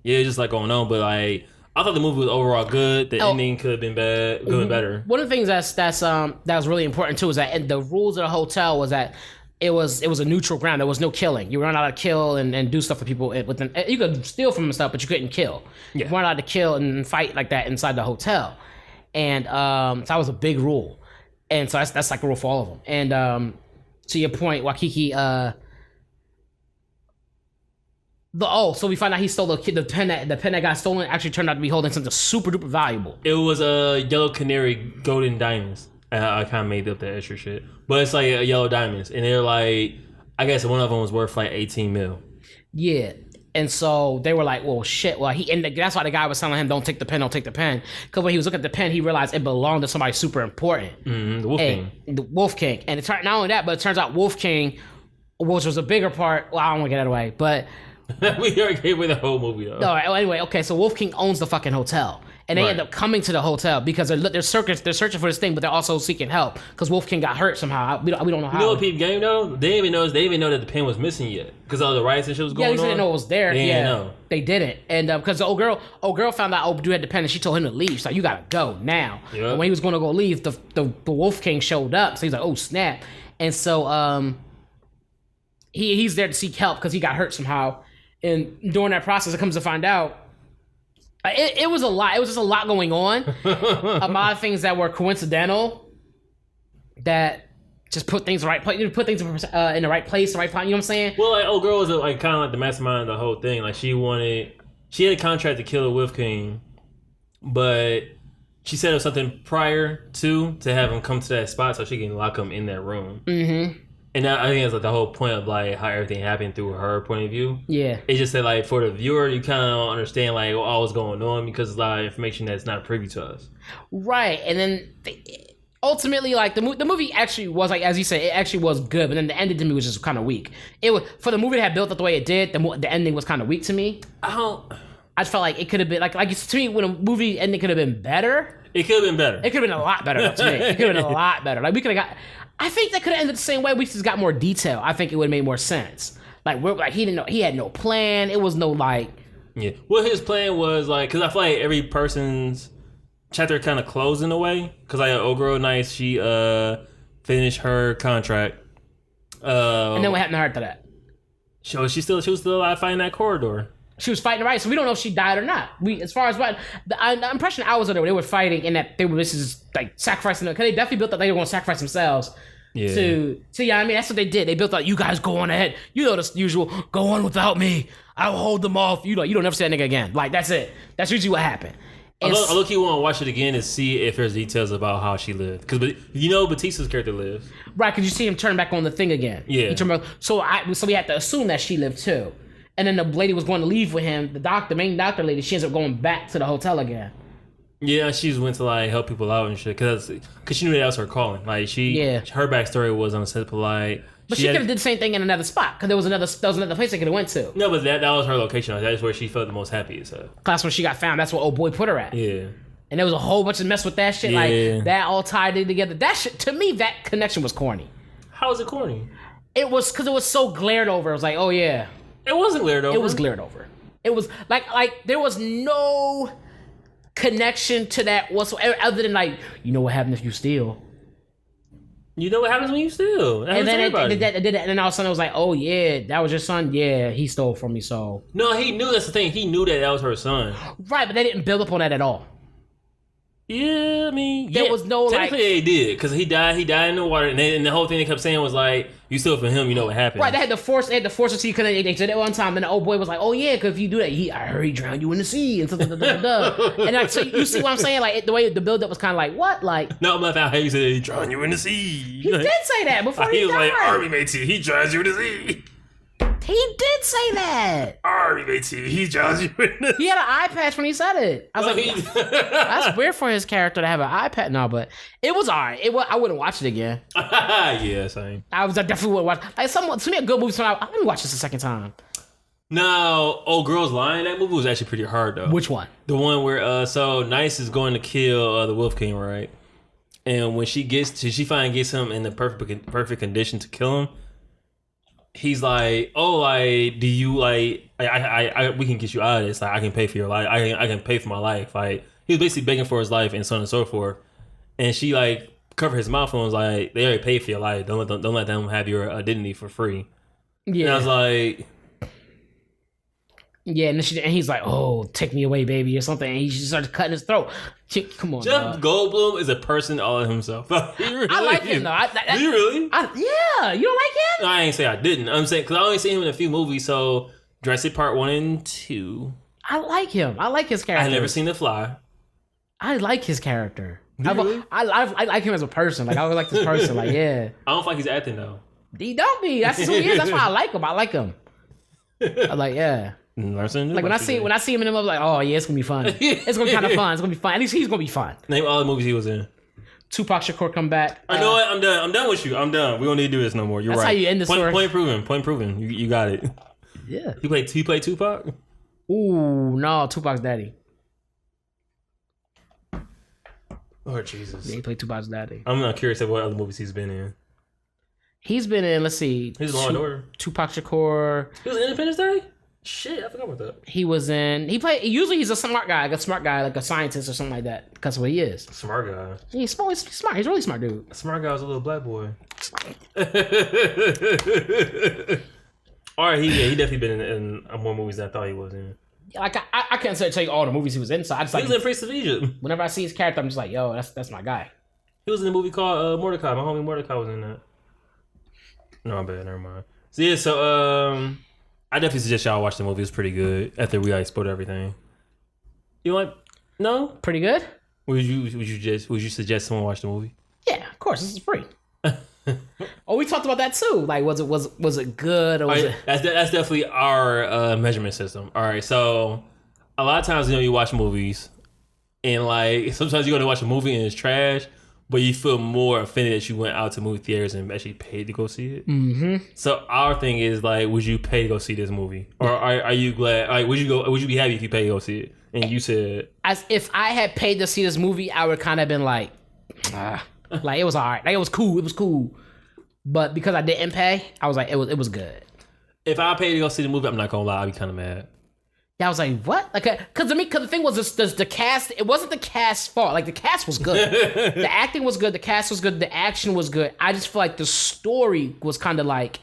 [SPEAKER 1] Yeah, just like going on, but like I thought the movie was overall good. The ending could have been bad, could have been better.
[SPEAKER 2] One of the things that was really important too is that the rules of the hotel was that it was a neutral ground. There was no killing. You weren't allowed to kill and do stuff for people. You could steal from them and stuff, but you couldn't kill. Yeah. You weren't allowed to kill and fight like that inside the hotel. And so that was a big rule. And so that's like a rule for all of them. And to your point, Waikiki. So we find out he stole the pen that got stolen actually turned out to be holding something super duper valuable.
[SPEAKER 1] It was a yellow canary golden diamonds. I kind of made up that extra shit, but it's like yellow diamonds, and they're like, I guess one of them was worth like 18 mil. Yeah,
[SPEAKER 2] and so they were like, well, shit. Well, that's why the guy was telling him, don't take the pen, because when he was looking at the pen, he realized it belonged to somebody super important.
[SPEAKER 1] The Wolf King.
[SPEAKER 2] The Wolf King, and not only that, but it turns out Wolf King, which was a bigger part. Well, I don't want to get that away, but.
[SPEAKER 1] We already gave away the whole movie though.
[SPEAKER 2] No, anyway, okay, so Wolf King owns the fucking hotel. And they end up coming to the hotel because they're searching for this thing, but they're also seeking help because Wolf King got hurt somehow. We don't know how.
[SPEAKER 1] You know what peep game though? They didn't even know that the pen was missing yet because all the riots and shit was going on.
[SPEAKER 2] Yeah, they didn't know it was there.
[SPEAKER 1] They didn't know.
[SPEAKER 2] They didn't, and because the old girl found out dude had the pen, and she told him to leave. She's like, you gotta go now. Yep. And when he was going to go leave, the Wolf King showed up. So he's like, oh snap, and so he's there to seek help because he got hurt somehow. And during that process, it comes to find out, it was a lot. It was just a lot going on. A lot of things that were coincidental that just put things in the right place, put things in the right place, the right time. You know what I'm saying?
[SPEAKER 1] Well, like, old girl was like kind of like the mastermind of the whole thing. Like she had a contract to kill the Wolf King, but she said it was something prior to have him come to that spot so she can lock him in that room. Mm-hmm. And I think that's like the whole point of like how everything happened through her point of view. Yeah. It's just that like for the viewer, you kind of don't understand like all what's going on because it's a lot of information that's not privy to us.
[SPEAKER 2] Right. And then ultimately, like the movie actually was like, as you said, it actually was good, but then the ending to me was just kind of weak. It was for the movie to have built up the way it did. The ending was kind of weak to me. I just felt like it could have been like to me when a movie ending could have been better.
[SPEAKER 1] It could have been better.
[SPEAKER 2] It could have been a lot better to me. It could have been a lot better. Like we could have got. I think that could have ended the same way. We just got more detail. I think it would have made more sense. Like he didn't know. He had no plan. It was no like.
[SPEAKER 1] Yeah. Well, his plan was like because I feel like every person's chapter kind of closed in a way. Because like old girl nice, she finished her contract.
[SPEAKER 2] And then what happened to her after that?
[SPEAKER 1] She was still alive fighting that corridor.
[SPEAKER 2] She was fighting right, so we don't know if she died or not. As far as what the impression I was under, they were fighting and that they were like sacrificing. Because they definitely built that they were going to sacrifice themselves To yeah, I mean, that's what they did. They built out, you guys go on ahead. You know the usual, go on without me. I will hold them off. You don't never see that nigga again. Like, that's it. That's usually what happened.
[SPEAKER 1] I look, you want to watch it again and see if there's details about how she lived. Because Batista's character lives.
[SPEAKER 2] Right, because you see him turn back on the thing again.
[SPEAKER 1] Yeah.
[SPEAKER 2] So we had to assume that she lived too. And then the lady was going to leave with him. The main doctor lady, she ends up going back to the hotel again.
[SPEAKER 1] Yeah, she just went to like help people out and shit because she knew that was her calling. Like her backstory was on set polite.
[SPEAKER 2] But she could have did the same thing in another spot because there was another place they could have went to.
[SPEAKER 1] No, but that was her location. That's where she felt the most happiest. So.
[SPEAKER 2] That's when she got found. That's what old boy put her at.
[SPEAKER 1] Yeah.
[SPEAKER 2] And there was a whole bunch of mess with that shit.
[SPEAKER 1] Yeah.
[SPEAKER 2] Like that all tied in together. That shit, to me, that connection was corny.
[SPEAKER 1] How was it corny?
[SPEAKER 2] It was because it was so glared over. It was like, oh yeah.
[SPEAKER 1] It wasn't glared over.
[SPEAKER 2] It was glared over. It was like there was no connection to that whatsoever other than like, you know what happens if you steal.
[SPEAKER 1] You know what happens when you steal.
[SPEAKER 2] And then they did it, and then all of a sudden it was like, oh yeah, that was your son? Yeah, he stole from me, so.
[SPEAKER 1] No, he knew, that's the thing. He knew that was her son.
[SPEAKER 2] Right, but they didn't build up on that at all.
[SPEAKER 1] Yeah, I mean,
[SPEAKER 2] there was no
[SPEAKER 1] technically they did because he died in the water, and the whole thing they kept saying was like, "You steal from him, you know what happened."
[SPEAKER 2] Right, they had to force it so you couldn't. They did it one time, and the old boy was like, "Oh yeah, because if you do that, I heard he drowned you in the sea," and and like, so you see what I'm saying? Like the way the build up was kind of like, what, like?
[SPEAKER 1] No, I'm not how he said he drowned you in the sea.
[SPEAKER 2] He did say that before he
[SPEAKER 1] was
[SPEAKER 2] died.
[SPEAKER 1] Like, Army matey, he drowns you in the sea.
[SPEAKER 2] He did say that.
[SPEAKER 1] Army matey, he drowns you in the sea.
[SPEAKER 2] He had an eye patch when he said it. I was like, that's weird for his character to have an eye patch. No, but it was alright. I wouldn't watch it again.
[SPEAKER 1] Yeah, same.
[SPEAKER 2] I definitely would watch. Like to me, a good movie. So I wouldn't watch this a second time.
[SPEAKER 1] No, Old Girl's Lying. That movie was actually pretty hard though.
[SPEAKER 2] Which one?
[SPEAKER 1] The one where so Nice is going to kill the Wolf King, right? And when she finally gets him in the perfect condition to kill him. He's like, oh, like, do you like? We can get you out of this. Like, I can pay for your life. I can pay for my life. Like, he was basically begging for his life and so on and so forth. And she like covered his mouth and was like, they already paid for your life. Don't let them have your identity for free. Yeah. And I was like,
[SPEAKER 2] yeah. And he's like, oh, take me away, baby, or something. And he just started cutting his throat. Come on,
[SPEAKER 1] Jeff Goldblum is a person all of himself. Really
[SPEAKER 2] I like him though.
[SPEAKER 1] Do you really?
[SPEAKER 2] Yeah, you don't like him?
[SPEAKER 1] I ain't say I didn't. I'm saying because I only seen him in a few movies. So Jurassic Park 1 and 2.
[SPEAKER 2] I like him. I like his character.
[SPEAKER 1] I've never seen The Fly.
[SPEAKER 2] I like his character.
[SPEAKER 1] Really?
[SPEAKER 2] I like him as a person. Like I would like this person. Like yeah.
[SPEAKER 1] I don't think he's acting though.
[SPEAKER 2] He don't be. That's who he is. That's why I like him. I like him. I like yeah. Like when I see him in the movie, like, oh yeah, it's gonna be fun. It's gonna be kind of fun. It's gonna be fun. At least he's gonna be fun.
[SPEAKER 1] Name all the movies he was in.
[SPEAKER 2] Tupac Shakur come back.
[SPEAKER 1] I know what? I'm done. I'm done with you. I'm done. We don't need to do this no more. You're
[SPEAKER 2] that's
[SPEAKER 1] right.
[SPEAKER 2] That's how you end the story.
[SPEAKER 1] Point proven. You got it.
[SPEAKER 2] Yeah.
[SPEAKER 1] You played Tupac?
[SPEAKER 2] Ooh, no, Tupac's daddy.
[SPEAKER 1] Lord Jesus.
[SPEAKER 2] Yeah, he played Tupac's daddy.
[SPEAKER 1] I'm not curious of what other movies he's been in.
[SPEAKER 2] He's been in, let's see.
[SPEAKER 1] He's Law and Order.
[SPEAKER 2] Tupac Shakur.
[SPEAKER 1] He was in Independence Day? Shit, I forgot about that.
[SPEAKER 2] Usually he's a smart guy, like a scientist or something like that. That's what he is.
[SPEAKER 1] Smart guy.
[SPEAKER 2] He's smart. He's a really smart dude.
[SPEAKER 1] A smart guy was a little black boy. Alright, he definitely been in more movies than I thought he was in.
[SPEAKER 2] Like I can't tell you all the movies he was in, so I just
[SPEAKER 1] he was in Prince of Egypt.
[SPEAKER 2] Whenever I see his character, I'm just like, yo, that's my guy.
[SPEAKER 1] He was in a movie called Mordecai. My homie Mordecai was in that. No, I'm bad. Never mind. So yeah, I definitely suggest y'all watch the movie. It's pretty good. After we spoiled everything. You like? No,
[SPEAKER 2] pretty good.
[SPEAKER 1] Would you suggest someone watch the movie?
[SPEAKER 2] Yeah, of course. This is free. Oh, we talked about that too. Like, was it good or was it?
[SPEAKER 1] That's definitely our measurement system. All right, so a lot of times you watch movies, and like sometimes you're gonna watch a movie and it's trash. But you feel more offended that you went out to movie theaters and actually paid to go see it. Mm-hmm. So our thing is like, would you pay to go see this movie, or are you glad? Like, would you be happy if you paid to go see it? And you said,
[SPEAKER 2] as if I had paid to see this movie, I would kind of been like, like it was alright, like it was cool. It was cool. But because I didn't pay, I was like, it was good.
[SPEAKER 1] If I paid to go see the movie, I'm not gonna lie, I'd be kind of mad.
[SPEAKER 2] Yeah, I was like, what? Like, because the thing was, the cast. It wasn't the cast's fault. Like, the cast was good. The acting was good. The cast was good. The action was good. I just feel like the story was kind of like,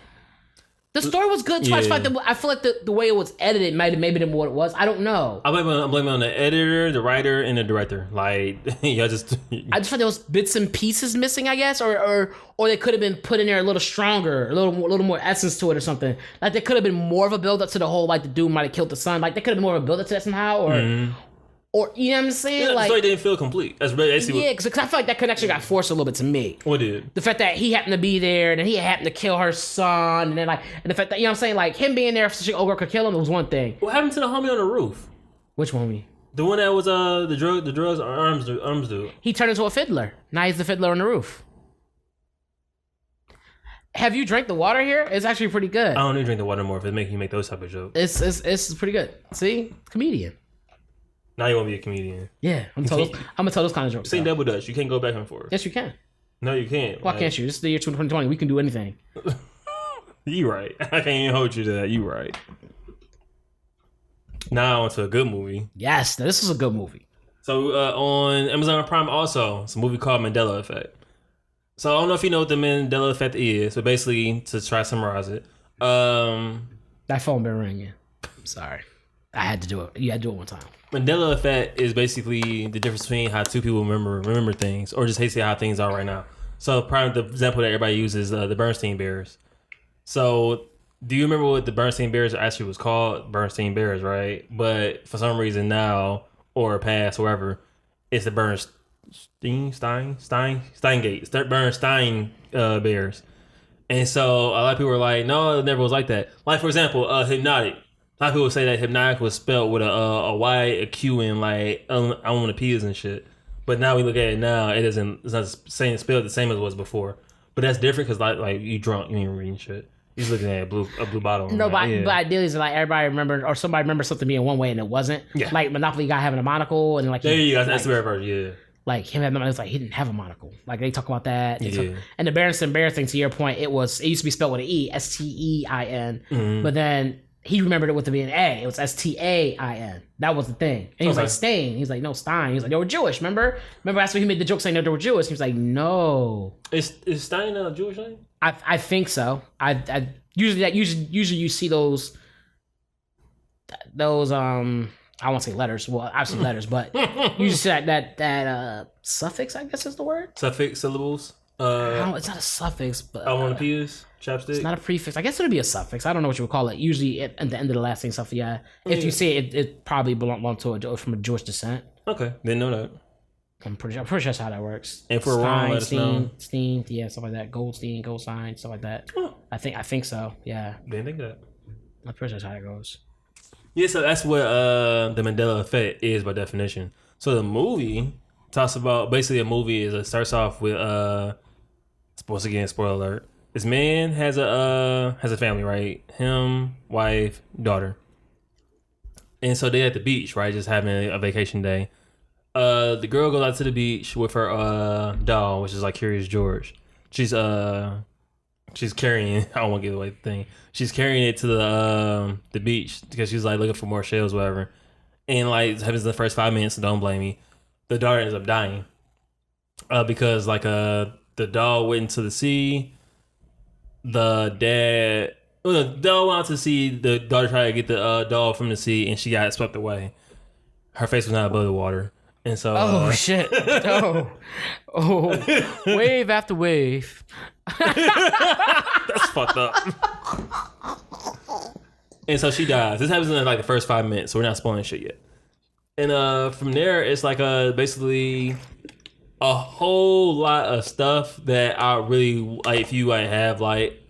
[SPEAKER 2] The story was good.
[SPEAKER 1] Yeah.
[SPEAKER 2] I feel like the way it was edited might have maybe been what it was. I don't know.
[SPEAKER 1] I'm blaming on the editor, the writer, and the director. Like, y'all just...
[SPEAKER 2] I just felt there was bits and pieces missing, I guess, or they could have been put in there a little stronger, a little more essence to it or something. Like, there could have been more of a build up to the whole, like, the dude might have killed the son. Like, there could have been more of a build up to that somehow, or you know what I'm saying?
[SPEAKER 1] Yeah,
[SPEAKER 2] like,
[SPEAKER 1] the story didn't feel complete. That's basically
[SPEAKER 2] because I feel like that connection got forced a little bit to me.
[SPEAKER 1] What did?
[SPEAKER 2] The fact that he happened to be there, and then he happened to kill her son, and then and the fact that, you know what I'm saying, like, him being there so old girl could kill him was one thing.
[SPEAKER 1] What happened to the homie on the roof?
[SPEAKER 2] Which one?
[SPEAKER 1] The one that was the drugs arms dude.
[SPEAKER 2] He turned into a fiddler. Now he's the fiddler on the roof. Have you drank the water here? It's actually pretty good.
[SPEAKER 1] I don't need to drink the water more if it's making you make those type of jokes.
[SPEAKER 2] It's pretty good. See, comedian.
[SPEAKER 1] Now you want to be a comedian.
[SPEAKER 2] Yeah, I'm gonna tell those kind of jokes.
[SPEAKER 1] Same double dutch. You can't go back and forth.
[SPEAKER 2] Yes, you can.
[SPEAKER 1] No, you can't.
[SPEAKER 2] Why can't you? This is the year 2020. We can do anything.
[SPEAKER 1] You right. I can't even hold you to that. You right. Now on to a good movie.
[SPEAKER 2] Yes, this is a good movie.
[SPEAKER 1] So on Amazon Prime also, it's a movie called Mandala Effect. So I don't know if you know what the Mandela Effect is. So basically, to try to summarize it.
[SPEAKER 2] That phone been ringing. I'm sorry. I had to do it. You had to do it one time.
[SPEAKER 1] Mandela Effect is basically the difference between how two people remember things, or just basically how things are right now. So prime the example that everybody uses the Bernstein Bears. So do you remember what the Bernstein Bears actually was called? Bernstein Bears, right? But for some reason now, or past, wherever, it's the Bernstein Bears. And so a lot of people were like, no, it never was like that. Like, for example, Hypnotic. A lot of people say that Hypnotic was spelled with a Y, a Q, and like I want to P's and shit. But now we look at it now, it's not spelled the same as it was before. But that's different because like you drunk, you ain't reading shit. You're just looking at a blue bottle.
[SPEAKER 2] No, but ideally, it's like everybody remembered, or somebody remembers something being one way and it wasn't. Yeah. Like Monopoly guy having a monocle, and like
[SPEAKER 1] there you go. That's the very version. Yeah.
[SPEAKER 2] Like him having, it's like he didn't have a monocle. Like they talk about that.
[SPEAKER 1] Yeah.
[SPEAKER 2] And the Berenson Bear thing, to your point, it used to be spelled with an E, Stein, but then he remembered it with it being A. It was Stain. That was the thing. And he was like, Stain. He's like, no, Stein. He was like, they were Jewish, remember? That's when he made the joke saying that they were Jewish. He was like, no.
[SPEAKER 1] Is Stein a Jewish name?
[SPEAKER 2] I think so. I usually you see those I won't say letters. Well, obviously letters, but you just see that suffix, I guess is the word.
[SPEAKER 1] Suffix syllables.
[SPEAKER 2] It's not a suffix, but
[SPEAKER 1] onomatopoeias, chapstick.
[SPEAKER 2] It's not a prefix. I guess it would be a suffix. I don't know what you would call it. Usually at the end of the last thing, stuff. Yeah. If you see it, it probably belonged to from a Jewish descent.
[SPEAKER 1] Okay, didn't know that.
[SPEAKER 2] I'm pretty sure that's how that works.
[SPEAKER 1] And if we're wrong, let us know.
[SPEAKER 2] Steen, yeah, stuff like that. Goldstein, Goldstein, stuff like that. Oh. I think so. Yeah.
[SPEAKER 1] Didn't think of that.
[SPEAKER 2] I'm pretty sure that's how it goes.
[SPEAKER 1] Yeah, so that's what the Mandela Effect is by definition. So the movie talks about basically a movie is it starts off with once again, spoiler alert. This man has a family, right? Him, wife, daughter. And so they're at the beach, right? Just having a vacation day. The girl goes out to the beach with her doll, which is like Curious George. She's carrying. I don't want to give away the thing. She's carrying it to the beach because she's like looking for more shells, whatever. And like it happens in the first 5 minutes. So don't blame me. The daughter ends up dying because like the doll went into the sea. The doll went out to sea. The daughter tried to get the doll from the sea, and she got swept away. Her face was not above the water. And so,
[SPEAKER 2] shit! Wave after wave.
[SPEAKER 1] That's fucked up. And so she dies. This happens in like the first 5 minutes, so we're not spoiling shit yet. And from there, it's like basically a whole lot of stuff that I really like. If you like have like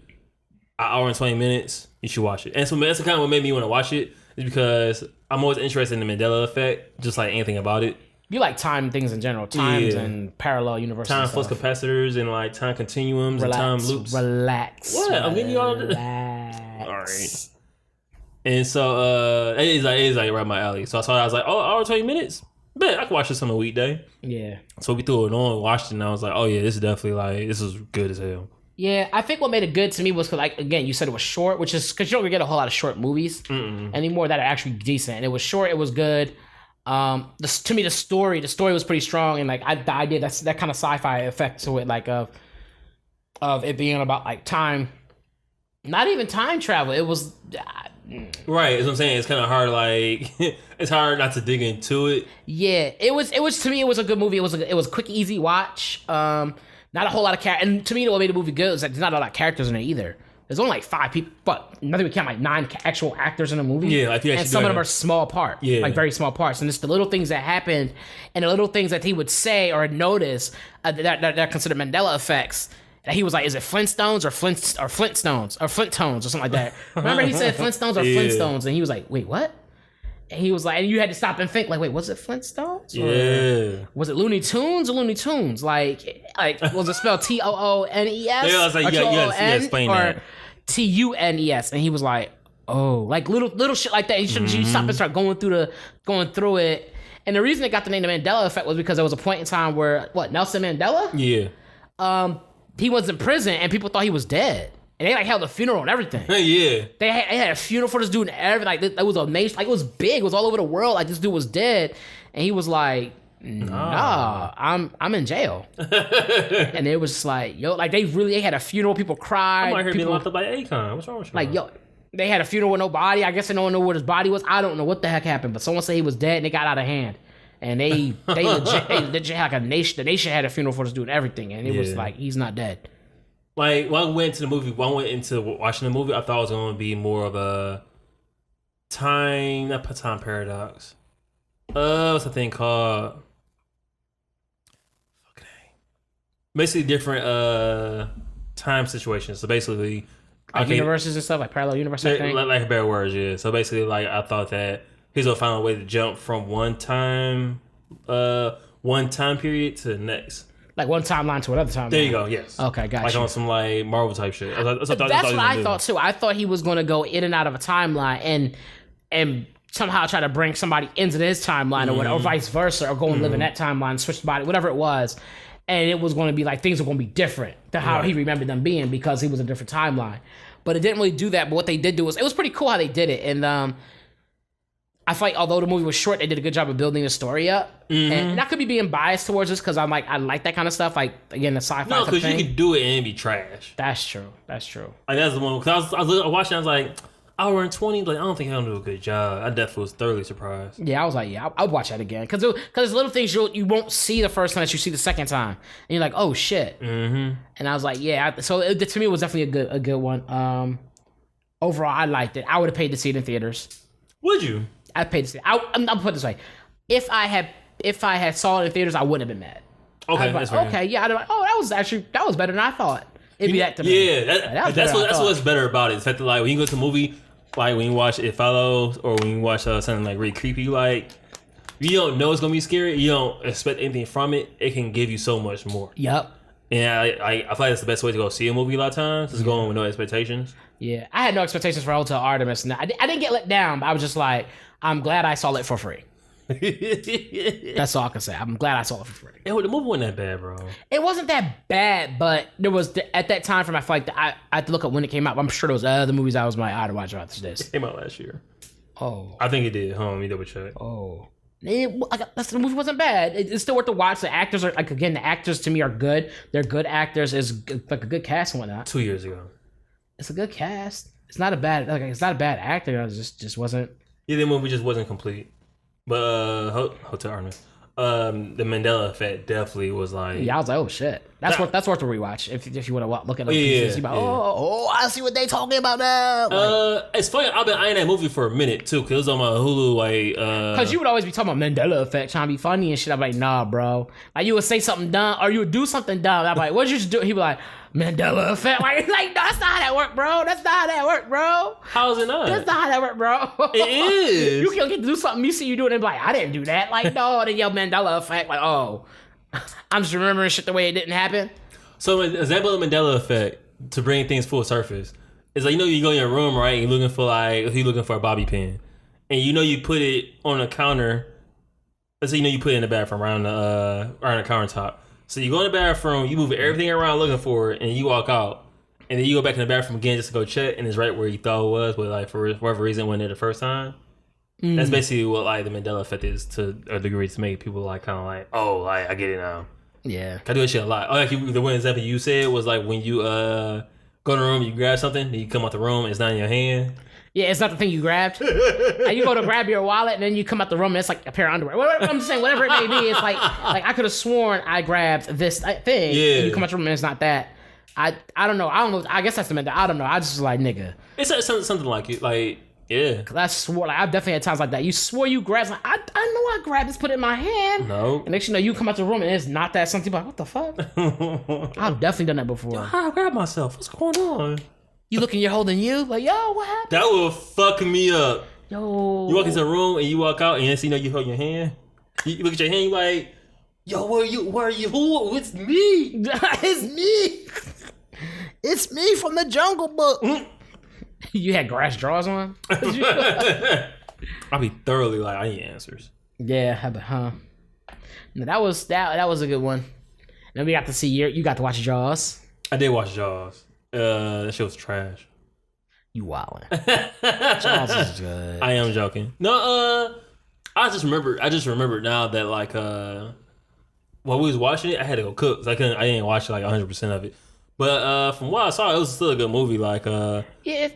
[SPEAKER 1] an hour and 20 minutes, you should watch it. And so that's kind of what made me want to watch it, is because I'm always interested in the Mandela Effect, just like anything about it.
[SPEAKER 2] You like time things in general, times and parallel universes.
[SPEAKER 1] Time flux capacitors and like time continuums and time loops.
[SPEAKER 2] Relax.
[SPEAKER 1] What? I'm getting you all of
[SPEAKER 2] that.
[SPEAKER 1] All right. And so it is like right my alley. So I saw it, I was like, oh, hour 20 minutes? Bet I can watch this on a weekday.
[SPEAKER 2] Yeah.
[SPEAKER 1] So we threw it on, watched it, and I was like, oh yeah, this is definitely like, this is good as hell.
[SPEAKER 2] Yeah, I think what made it good to me was because, like, again, you said it was short, which is because you don't get a whole lot of short movies anymore that are actually decent. And it was short, it was good. To me, the story was pretty strong, and like the idea that kind of sci-fi effect to it, like of it being about like time Not even time travel. It was
[SPEAKER 1] right. That's what I'm saying. It's kind of hard. Like it's hard not to dig into it.
[SPEAKER 2] Yeah, it was to me. It was a good movie. It was a quick, easy watch. Not a whole lot of characters. And to me, what made the movie good is that there's not a lot of characters in it either. There's only like 5 people, but nothing we count like 9 actual actors in the movie.
[SPEAKER 1] Yeah, I think
[SPEAKER 2] and some of them are small parts. Yeah, like very small parts. And it's the little things that happened, and the little things that he would say or notice that are considered Mandela effects. And he was like, "Is it Flintstones or Flintstones or Flinttones or something like that?" Remember, he said Flintstones or Flintstones, and he was like, "Wait, what?" And he was like, and you had to stop and think, like, "Wait, was it Flintstones?
[SPEAKER 1] Yeah.
[SPEAKER 2] Was it Looney Tunes or Looney Tunes? Like, was it spelled TOONES?
[SPEAKER 1] Yeah, I was like, yeah, explain that.
[SPEAKER 2] TUNES?" And he was like, "Oh, like little shit like that." You stop and start going through it. And the reason it got the name the Mandela Effect was because there was a point in time where Nelson Mandela?
[SPEAKER 1] Yeah.
[SPEAKER 2] He was in prison and people thought he was dead. And they like held a funeral and everything.
[SPEAKER 1] Yeah.
[SPEAKER 2] They had a funeral for this dude and everything. Like it was a nation, like it was big, it was all over the world. Like this dude was dead. And he was like, "Nah, I'm in jail." And it was like, like they had a funeral, people cried.
[SPEAKER 1] I'm out here being locked up by Akon. What's wrong with you?
[SPEAKER 2] Like, they had a funeral with no body. I guess they don't know where his body was. I don't know what the heck happened, but someone said he was dead and it got out of hand. And they legit had like a nation. The nation had a funeral for this dude and everything, and it was like he's not dead.
[SPEAKER 1] Like when I went into watching the movie, I thought it was going to be more of a not time paradox. What's the thing called? Basically different time situations. So basically,
[SPEAKER 2] like universes and stuff, like parallel universe.
[SPEAKER 1] Like better words, yeah. So basically, like I thought that he's gonna find a way to jump from one time period to the next. Like
[SPEAKER 2] one timeline to another timeline.
[SPEAKER 1] There you go. Yes.
[SPEAKER 2] Okay, gotcha.
[SPEAKER 1] Like on some like Marvel type shit. That's what
[SPEAKER 2] I thought too. I thought he was gonna go in and out of a timeline and somehow try to bring somebody into his timeline or whatever, or vice versa, or go and live in that timeline, switch the body, whatever it was. And it was going to be like things were going to be different than how he remembered them being because he was a different timeline. But it didn't really do that. But what they did do was it was pretty cool how they did it. And I feel like although the movie was short, they did a good job of building the story up. Mm-hmm. And I could be being biased towards this because I like that kind of stuff. Like again, the sci-fi.
[SPEAKER 1] No, because you could do it and it'd be trash.
[SPEAKER 2] That's true.
[SPEAKER 1] Like that's the one because I was watching. I was like, hour and 20. Like I don't think I'll do a good job. I definitely was thoroughly surprised.
[SPEAKER 2] Yeah, I was like, I would watch that again because there's little things you won't see the first time that you see the second time, and you're like, oh shit. Mm-hmm. And I was like, yeah. To me, it was definitely a good one. Overall, I liked it. I would have paid to see it in theaters.
[SPEAKER 1] Would you?
[SPEAKER 2] I paid to see it. I'm put it this way: if I had saw it in theaters, I wouldn't have been mad.
[SPEAKER 1] Okay, that's fair.
[SPEAKER 2] Okay, yeah. I'd be like, oh, that was better than I thought. It'd be that to me.
[SPEAKER 1] Yeah, that's what's better about it. The fact that like when you go to the movie, like when you watch It Follows or when you watch something like really creepy, like you don't know it's gonna be scary. You don't expect anything from it. It can give you so much more.
[SPEAKER 2] Yep.
[SPEAKER 1] And I feel like that's the best way to go see a movie a lot of times. Is going with no expectations.
[SPEAKER 2] Yeah, I had no expectations for Hotel Artemis. And I didn't get let down, but I was just like, I'm glad I saw it for free. That's all I can say. I'm glad I saw it for free.
[SPEAKER 1] The movie wasn't that bad, bro.
[SPEAKER 2] It wasn't that bad, but there was at that time from I feel like I had to look up when it came out. But I'm sure there was other movies I was like, I'd watch about this.
[SPEAKER 1] It came out last year.
[SPEAKER 2] Oh,
[SPEAKER 1] I think it did. Hold on, let me double check.
[SPEAKER 2] Oh, the movie wasn't bad. It's still worth the watch. The actors are the actors to me are good. They're good actors. It's like a good cast and whatnot.
[SPEAKER 1] 2 years ago.
[SPEAKER 2] It's a good cast. It's not a bad actor. It just wasn't.
[SPEAKER 1] Yeah, the movie just wasn't complete. But Hotel Artemis, the Mandela Effect definitely was like.
[SPEAKER 2] Yeah, I was like, oh shit, that's worth a rewatch if you want to look at the pieces. Yeah. I see what they talking about now.
[SPEAKER 1] It's funny. I've been eyeing that movie for a minute too, cause it was on my Hulu. Like,
[SPEAKER 2] cause you would always be talking about Mandela Effect, trying to be funny and shit. I'm like, nah, bro. Like you would say something dumb or you would do something dumb. I'm like, what did you do? He be like, Mandela Effect. Like that's not how that work, bro. That's not how that work, bro.
[SPEAKER 1] How is it not?
[SPEAKER 2] That's not how that work, bro.
[SPEAKER 1] It is.
[SPEAKER 2] You can't get to do something you see you do it and be like, I didn't do that. Like, no, then yell Mandela Effect. Like, oh, I'm just remembering shit the way it didn't happen.
[SPEAKER 1] So an example of the Mandela Effect to bring things full surface is like, you go in your room, right? You're looking for a bobby pin, and you put it on a counter. Let's say you put it in the bathroom around the countertop. So you go in the bathroom, you move everything around looking for it, and you walk out. And then you go back in the bathroom again just to go check, and it's right where you thought it was, but like for whatever reason it wasn't there the first time. Mm. That's basically what like the Mandela Effect is to a degree, to make people like kind of like, oh, like I get it now.
[SPEAKER 2] Yeah,
[SPEAKER 1] I do that shit a lot. Oh, like the one example you said was like when you Go in the room, you grab something, then you come out the room, it's not in your hand.
[SPEAKER 2] Yeah, it's not the thing you grabbed. And you go to grab your wallet, and then you come out the room, and it's like a pair of underwear. I'm just saying, whatever it may be, it's like I could have sworn I grabbed this thing, and you come out the room, and it's not that. I don't know. I guess that's the mental. I don't know. I just like, nigga.
[SPEAKER 1] It's something like it. Like, yeah.
[SPEAKER 2] Cause I swore, like, I've definitely had times like that. You swore you grabbed, like, I know I grabbed this, put it in my hand.
[SPEAKER 1] No.
[SPEAKER 2] And next you know, you come out the room and it's not that something. Like, what the fuck? I've definitely done that before.
[SPEAKER 1] Yo, how I grab myself? What's going on?
[SPEAKER 2] You looking, you're holding you? Like, yo, what happened?
[SPEAKER 1] That will fuck me up.
[SPEAKER 2] Yo.
[SPEAKER 1] You walk into a room and you walk out and you know you hold your hand. You look at your hand, you like, yo, where are you? Who? It's me.
[SPEAKER 2] It's me. It's me from the Jungle Book. You had grass drawers on?
[SPEAKER 1] I'll be thoroughly like, I need answers.
[SPEAKER 2] Yeah, huh? No, that was a good one. Then we got to see you got to watch Jaws.
[SPEAKER 1] I did watch Jaws. That shit was trash.
[SPEAKER 2] You wildin'. Jaws is good.
[SPEAKER 1] I am joking. No, I just remembered now that like while we was watching it, I had to go cook. I didn't watch like 100% of it. But from what I saw, it was still a good movie. Like
[SPEAKER 2] yeah,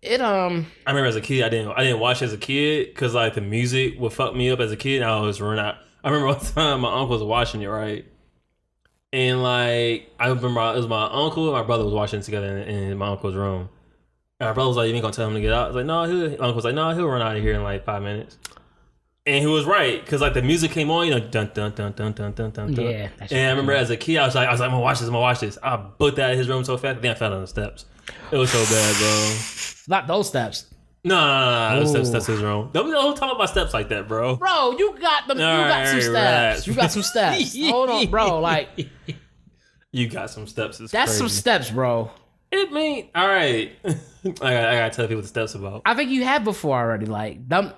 [SPEAKER 1] I remember as a kid, I didn't watch it as a kid because like the music would fuck me up as a kid. And I always run out. I remember one time my uncle was watching it, right? And like I remember it was my uncle and my brother was watching it together in my uncle's room. And my brother was like, "You ain't gonna tell him to get out?" I was like, "No." My uncle was like, "No, he'll run out of here in like 5 minutes." And he was right because like the music came on, you know, dun dun dun dun dun dun dun.
[SPEAKER 2] Yeah.
[SPEAKER 1] And I remember as a kid, I was like, I'm gonna watch this. I booked out of his room so fast, I think I fell down the steps. It was so bad, bro.
[SPEAKER 2] Not those steps.
[SPEAKER 1] No. Those steps his room. Don't talk about steps like that, bro.
[SPEAKER 2] Bro, you got them. You got some steps. Right. You got some steps. Hold on, bro. Like,
[SPEAKER 1] you got some steps. That's
[SPEAKER 2] crazy.
[SPEAKER 1] Some
[SPEAKER 2] steps, bro.
[SPEAKER 1] It mean all right. I gotta tell people the steps about.
[SPEAKER 2] I think you have before already. Like them.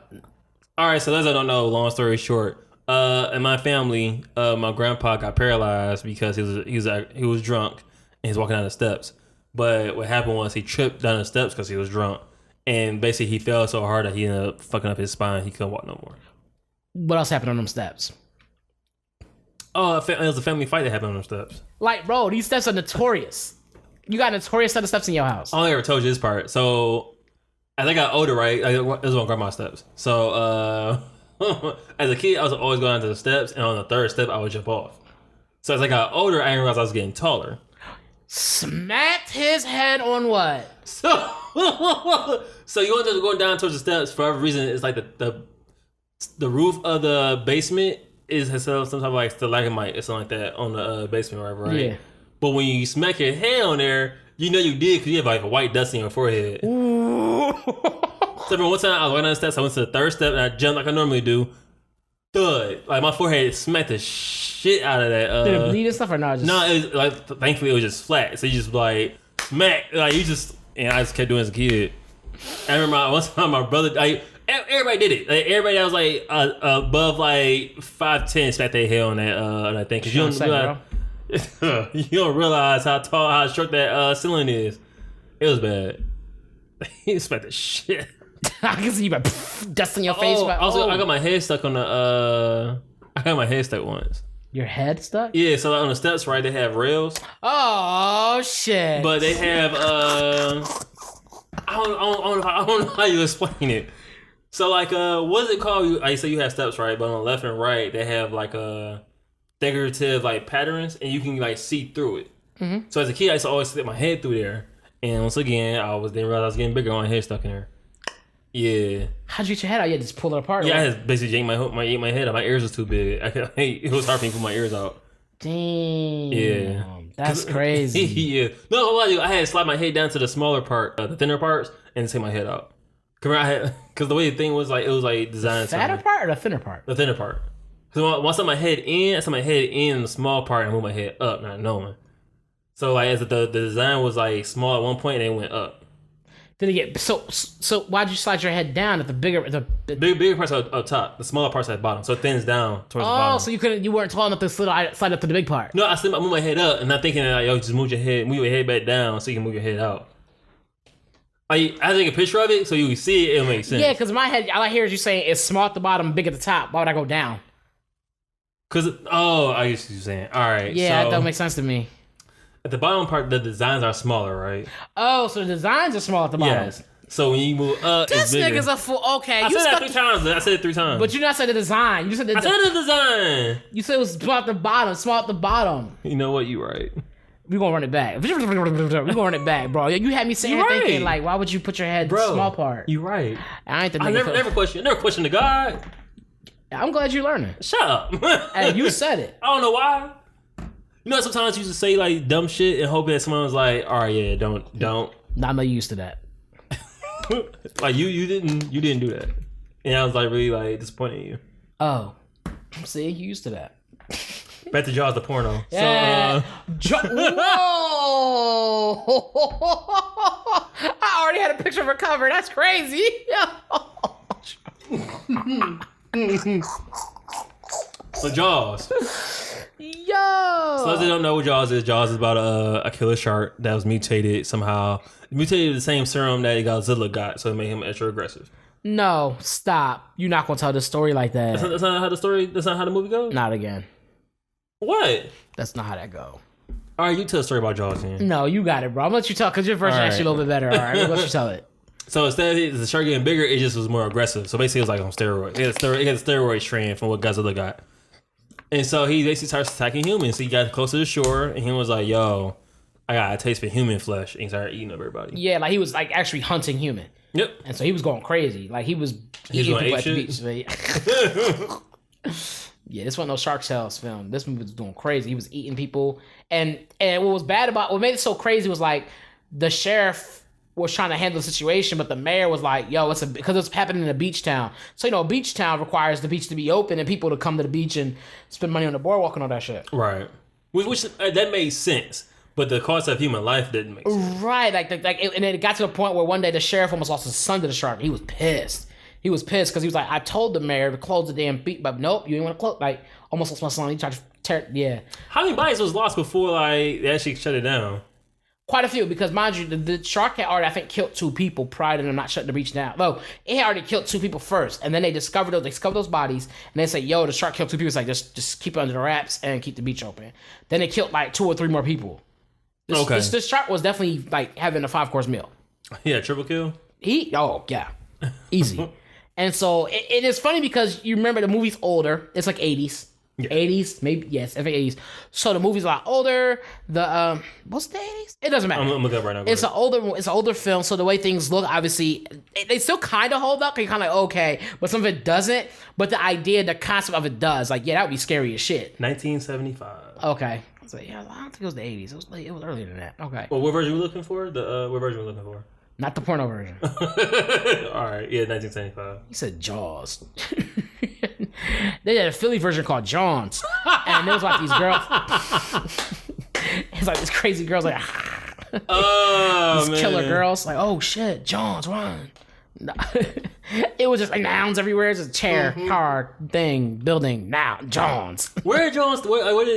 [SPEAKER 1] All right, so those I don't know. Long story short, in my family, my grandpa got paralyzed because he was drunk and he's walking down the steps. But what happened was he tripped down the steps because he was drunk, and basically he fell so hard that he ended up fucking up his spine. He couldn't walk no more.
[SPEAKER 2] What else happened on them steps?
[SPEAKER 1] Oh, it was a family fight that happened on them steps.
[SPEAKER 2] Like, bro, these steps are notorious. You got a notorious set of steps in your house.
[SPEAKER 1] I only ever told you this part. So as I got older, right, it was on grandma's steps. So as a kid, I was always going down to the steps, and on the third step, I would jump off. So as I got older, I didn't realize I was getting taller.
[SPEAKER 2] Smacked his head on what?
[SPEAKER 1] So you end up going down towards the steps for whatever reason. It's like the roof of the basement has some type of like stalagmite or something like that on the basement or whatever, right? Yeah. But when you smack your head on there, you know you did because you have like a white dust in your forehead. Ooh. So one time I was walking down the steps, I went to the third step and I jumped like I normally do. Thud. Like my forehead smacked the shit out of that.
[SPEAKER 2] Did it bleed and stuff or not?
[SPEAKER 1] No, it was, like thankfully it was just flat. So you just like smack, like you just, and I just kept doing it as a kid. I remember one time my brother, like everybody did it. Like everybody that was like above like 5'10" smacked their head on that thing. Cause you don't realize how short that ceiling is. It was bad. He smacked the shit.
[SPEAKER 2] I can see you got dust in your face.
[SPEAKER 1] I got my head stuck on the. I got my head stuck once.
[SPEAKER 2] Your head stuck?
[SPEAKER 1] Yeah, so like on the steps, right? They have rails.
[SPEAKER 2] Oh shit!
[SPEAKER 1] But they have. I don't know how you explain it. So like, what's it called? I say you have steps, right? But on the left and right, they have like decorative like patterns, and you can like see through it. Mm-hmm. So as a kid, I used to always stick my head through there, and once again, didn't realize I was getting bigger. My head stuck in there. Yeah.
[SPEAKER 2] How'd you get your head out? You had to just pull it apart.
[SPEAKER 1] Yeah, I had basically yanked my head out. My ears was too big. It was hard for me to pull my ears out.
[SPEAKER 2] Damn.
[SPEAKER 1] Yeah.
[SPEAKER 2] That's crazy.
[SPEAKER 1] Yeah. No, I had to slide my head down to the smaller part, the thinner parts, and take my head out. Because the way the thing was, like, it was like designed.
[SPEAKER 2] The fatter part or the thinner part?
[SPEAKER 1] The thinner part. Because once I set my head in the small part and move my head up, not knowing. So like, as the design was like small at one point, and it went up.
[SPEAKER 2] Did it get so? Why'd you slide your head down at the bigger
[SPEAKER 1] bigger parts up top, the smaller parts at the bottom, so it thins down towards the bottom.
[SPEAKER 2] Oh, so you weren't tall enough to slide up to the big part.
[SPEAKER 1] No, I move my head up, and not thinking that like, just move your head back down, so you can move your head out. I take a picture of it so you can see it. It'll make sense.
[SPEAKER 2] Yeah, because my head, all I hear is you saying it's small at the bottom, big at the top. Why would I go down?
[SPEAKER 1] I guess what you're saying. All right.
[SPEAKER 2] Yeah,
[SPEAKER 1] so,
[SPEAKER 2] that don't make sense to me.
[SPEAKER 1] At the bottom part, the designs are smaller, right?
[SPEAKER 2] Oh, so the designs are small at the bottom.
[SPEAKER 1] Yes. So when you move up,
[SPEAKER 2] This
[SPEAKER 1] it's bigger.
[SPEAKER 2] nigga's a fool. Okay,
[SPEAKER 1] I said that 3 times. I said it 3 times.
[SPEAKER 2] But you not said the design. You said
[SPEAKER 1] I said the design.
[SPEAKER 2] You said it was small at the bottom. Small at the bottom.
[SPEAKER 1] You know what? You right.
[SPEAKER 2] We gonna run it back. We gonna run it back, bro. You had me sitting here thinking like, why would you put your head in the small part?
[SPEAKER 1] You right.
[SPEAKER 2] I ain't the
[SPEAKER 1] I never question the God.
[SPEAKER 2] I'm glad you're learning.
[SPEAKER 1] Shut up.
[SPEAKER 2] And you said it.
[SPEAKER 1] I don't know why. You know, sometimes you just say like dumb shit and hope that someone was like, "All right, yeah, don't."
[SPEAKER 2] I'm not used to that.
[SPEAKER 1] Like you didn't do that, and I was like really like disappointed in you.
[SPEAKER 2] Oh, see, you used to that.
[SPEAKER 1] Back to Jaws the porno.
[SPEAKER 2] Yeah.
[SPEAKER 1] So,
[SPEAKER 2] Whoa! I already had a picture of her cover. That's crazy.
[SPEAKER 1] so Jaws.
[SPEAKER 2] Yo.
[SPEAKER 1] So those that don't know what Jaws is about a killer shark that was mutated somehow. Mutated the same serum that Godzilla got, so it made him extra aggressive.
[SPEAKER 2] No, stop. You're not gonna tell the story like that.
[SPEAKER 1] That's not how the movie goes?
[SPEAKER 2] Not again.
[SPEAKER 1] What?
[SPEAKER 2] That's not how that go.
[SPEAKER 1] All right, you tell a story about Jaws then.
[SPEAKER 2] No, you got it, bro. I'm gonna let you tell because your version actually a little bit better. All right, I'm gonna let you tell it.
[SPEAKER 1] So instead of the shark getting bigger, it just was more aggressive. So basically, it was like on steroids. It had a steroid strand from what Godzilla got. And so he basically starts attacking humans. So he got closer to shore, and he was like, "Yo, I got a taste for human flesh," and he started eating up everybody.
[SPEAKER 2] Yeah, like he was like actually hunting human.
[SPEAKER 1] Yep.
[SPEAKER 2] And so he was going crazy. Like he was eating people at the beach. Yeah, this wasn't no Shark Tales film. This movie was doing crazy. He was eating people. And what made it so crazy was like the sheriff was trying to handle the situation, but the mayor was like, yo, because it's happening in a beach town. So, a beach town requires the beach to be open and people to come to the beach and spend money on the boardwalk and all that shit.
[SPEAKER 1] Right. Which that made sense. But the cost of human life didn't make sense.
[SPEAKER 2] Right. And then it got to the point where one day the sheriff almost lost his son to the shark. He was pissed. He was pissed because he was like, I told the mayor to close the damn beach, but nope, you ain't want to close. Like, almost lost my son. He tried to tear, yeah.
[SPEAKER 1] How many bodies was lost before like they actually shut it down?
[SPEAKER 2] Quite a few, because mind you, the shark had already, I think, killed 2 people prior to them not shutting the beach down. No, it had already killed 2 people first, and then they discovered those bodies, and they say, yo, the shark killed 2 people. It's like, just keep it under the wraps and keep the beach open. Then they killed like 2 or 3 more people. This shark was definitely like having a 5-course meal.
[SPEAKER 1] Yeah, triple kill?
[SPEAKER 2] Yeah, easy. And so it is funny because you remember the movie's older. It's like 80s. Yeah. 80s, maybe, yes, I think 80s. So the movie's a lot older. What's the 80s? It doesn't matter.
[SPEAKER 1] I'm looking up right now.
[SPEAKER 2] It's an older film, so the way things look, obviously, they still kind of hold up. You're kind of like, okay, but some of it doesn't. But the idea, the concept of it does. Like, yeah, that would be scary as shit.
[SPEAKER 1] 1975.
[SPEAKER 2] Okay. So yeah, I don't think it was the 80s. It was earlier than that. Okay.
[SPEAKER 1] Well, what version were you looking for? What version were you looking for?
[SPEAKER 2] Not the porno version.
[SPEAKER 1] All right, yeah, 1975.
[SPEAKER 2] He said Jaws. They had a Philly version called Jawns, and there was like these girls. It's like these crazy girls, like these killer girls, like oh shit, Jawns, run. It was just like nouns everywhere. It's a chair, car, thing, building. Now, Jawns.
[SPEAKER 1] Where did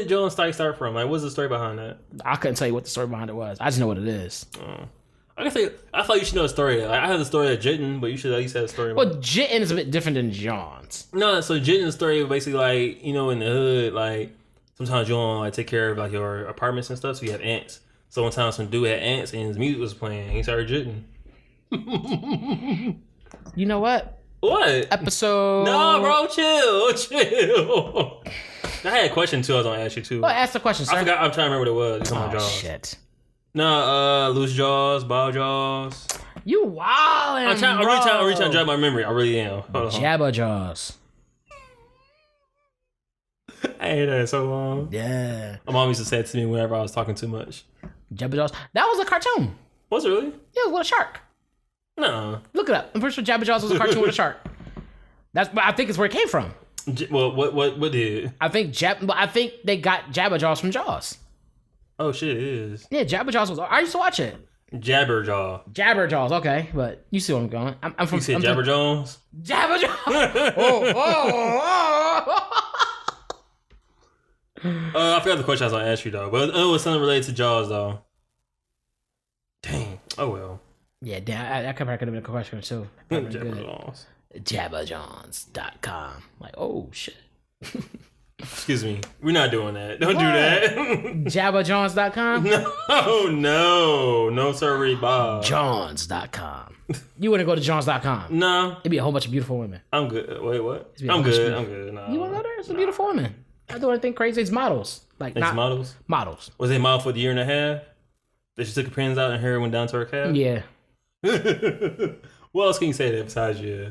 [SPEAKER 1] Jawns start from? Like, what's the story behind that?
[SPEAKER 2] I couldn't tell you what the story behind it was. I just know what it is.
[SPEAKER 1] I thought you should know the story. Like, I have the story of Jitten, but you should at least have the story.
[SPEAKER 2] Well, Jitten is a bit different than Jawns.
[SPEAKER 1] No, so Jitten's story basically like, in the hood, like sometimes you don't like take care of like your apartments and stuff, so you have ants. So one time some dude had ants and his music was playing. He started Jitten.
[SPEAKER 2] You know what?
[SPEAKER 1] What?
[SPEAKER 2] Episode...
[SPEAKER 1] No, bro, chill. I had a question too I was going to ask you too.
[SPEAKER 2] Well, ask the question, sir.
[SPEAKER 1] I forgot. I'm trying to remember what it was.
[SPEAKER 2] Oh, shit.
[SPEAKER 1] No, loose jaws, bow jaws.
[SPEAKER 2] You wildin',
[SPEAKER 1] I'm really trying to jog my memory. I really am.
[SPEAKER 2] Jabba Jaws.
[SPEAKER 1] I hate that so long.
[SPEAKER 2] Yeah.
[SPEAKER 1] My mom used to say it to me whenever I was talking too much.
[SPEAKER 2] Jabba Jaws. That was a cartoon.
[SPEAKER 1] Was it really?
[SPEAKER 2] Yeah, it was with a shark.
[SPEAKER 1] No.
[SPEAKER 2] Look it up. I'm pretty sure Jabba Jaws was a cartoon with a shark. I think it's where it came from.
[SPEAKER 1] Well, what did?
[SPEAKER 2] I think they got Jabba Jaws from Jaws.
[SPEAKER 1] Oh shit, it is.
[SPEAKER 2] Yeah, Jabba Jaws was. I used to watch it.
[SPEAKER 1] Jabberjaw.
[SPEAKER 2] Jabber Jaws, okay, but you see what I'm going. I'm from.
[SPEAKER 1] You said Jabber Jones.
[SPEAKER 2] Jabba Jaws.
[SPEAKER 1] I forgot the question I was gonna ask you though, but it was something related to Jaws though. Dang. Oh well.
[SPEAKER 2] Yeah, damn. That could have been a question too.
[SPEAKER 1] Jabber Jones.
[SPEAKER 2] JabbaJawns.com. Like, oh shit.
[SPEAKER 1] Excuse me. We're not doing that. Don't do that.
[SPEAKER 2] JabbaJawns.com?
[SPEAKER 1] No, sorry, Bob.
[SPEAKER 2] Jawns.com. You wouldn't go to Jawns.com?
[SPEAKER 1] No.
[SPEAKER 2] It'd be a whole bunch of beautiful women.
[SPEAKER 1] I'm good. Wait, what? I'm good. No.
[SPEAKER 2] You want to go there? It's beautiful women. I do anything crazy. It's models.
[SPEAKER 1] It's models?
[SPEAKER 2] Models.
[SPEAKER 1] Was they model for the year and a half? That she took her pins out and hair went down to her calf?
[SPEAKER 2] Yeah.
[SPEAKER 1] What else can you say that besides yeah?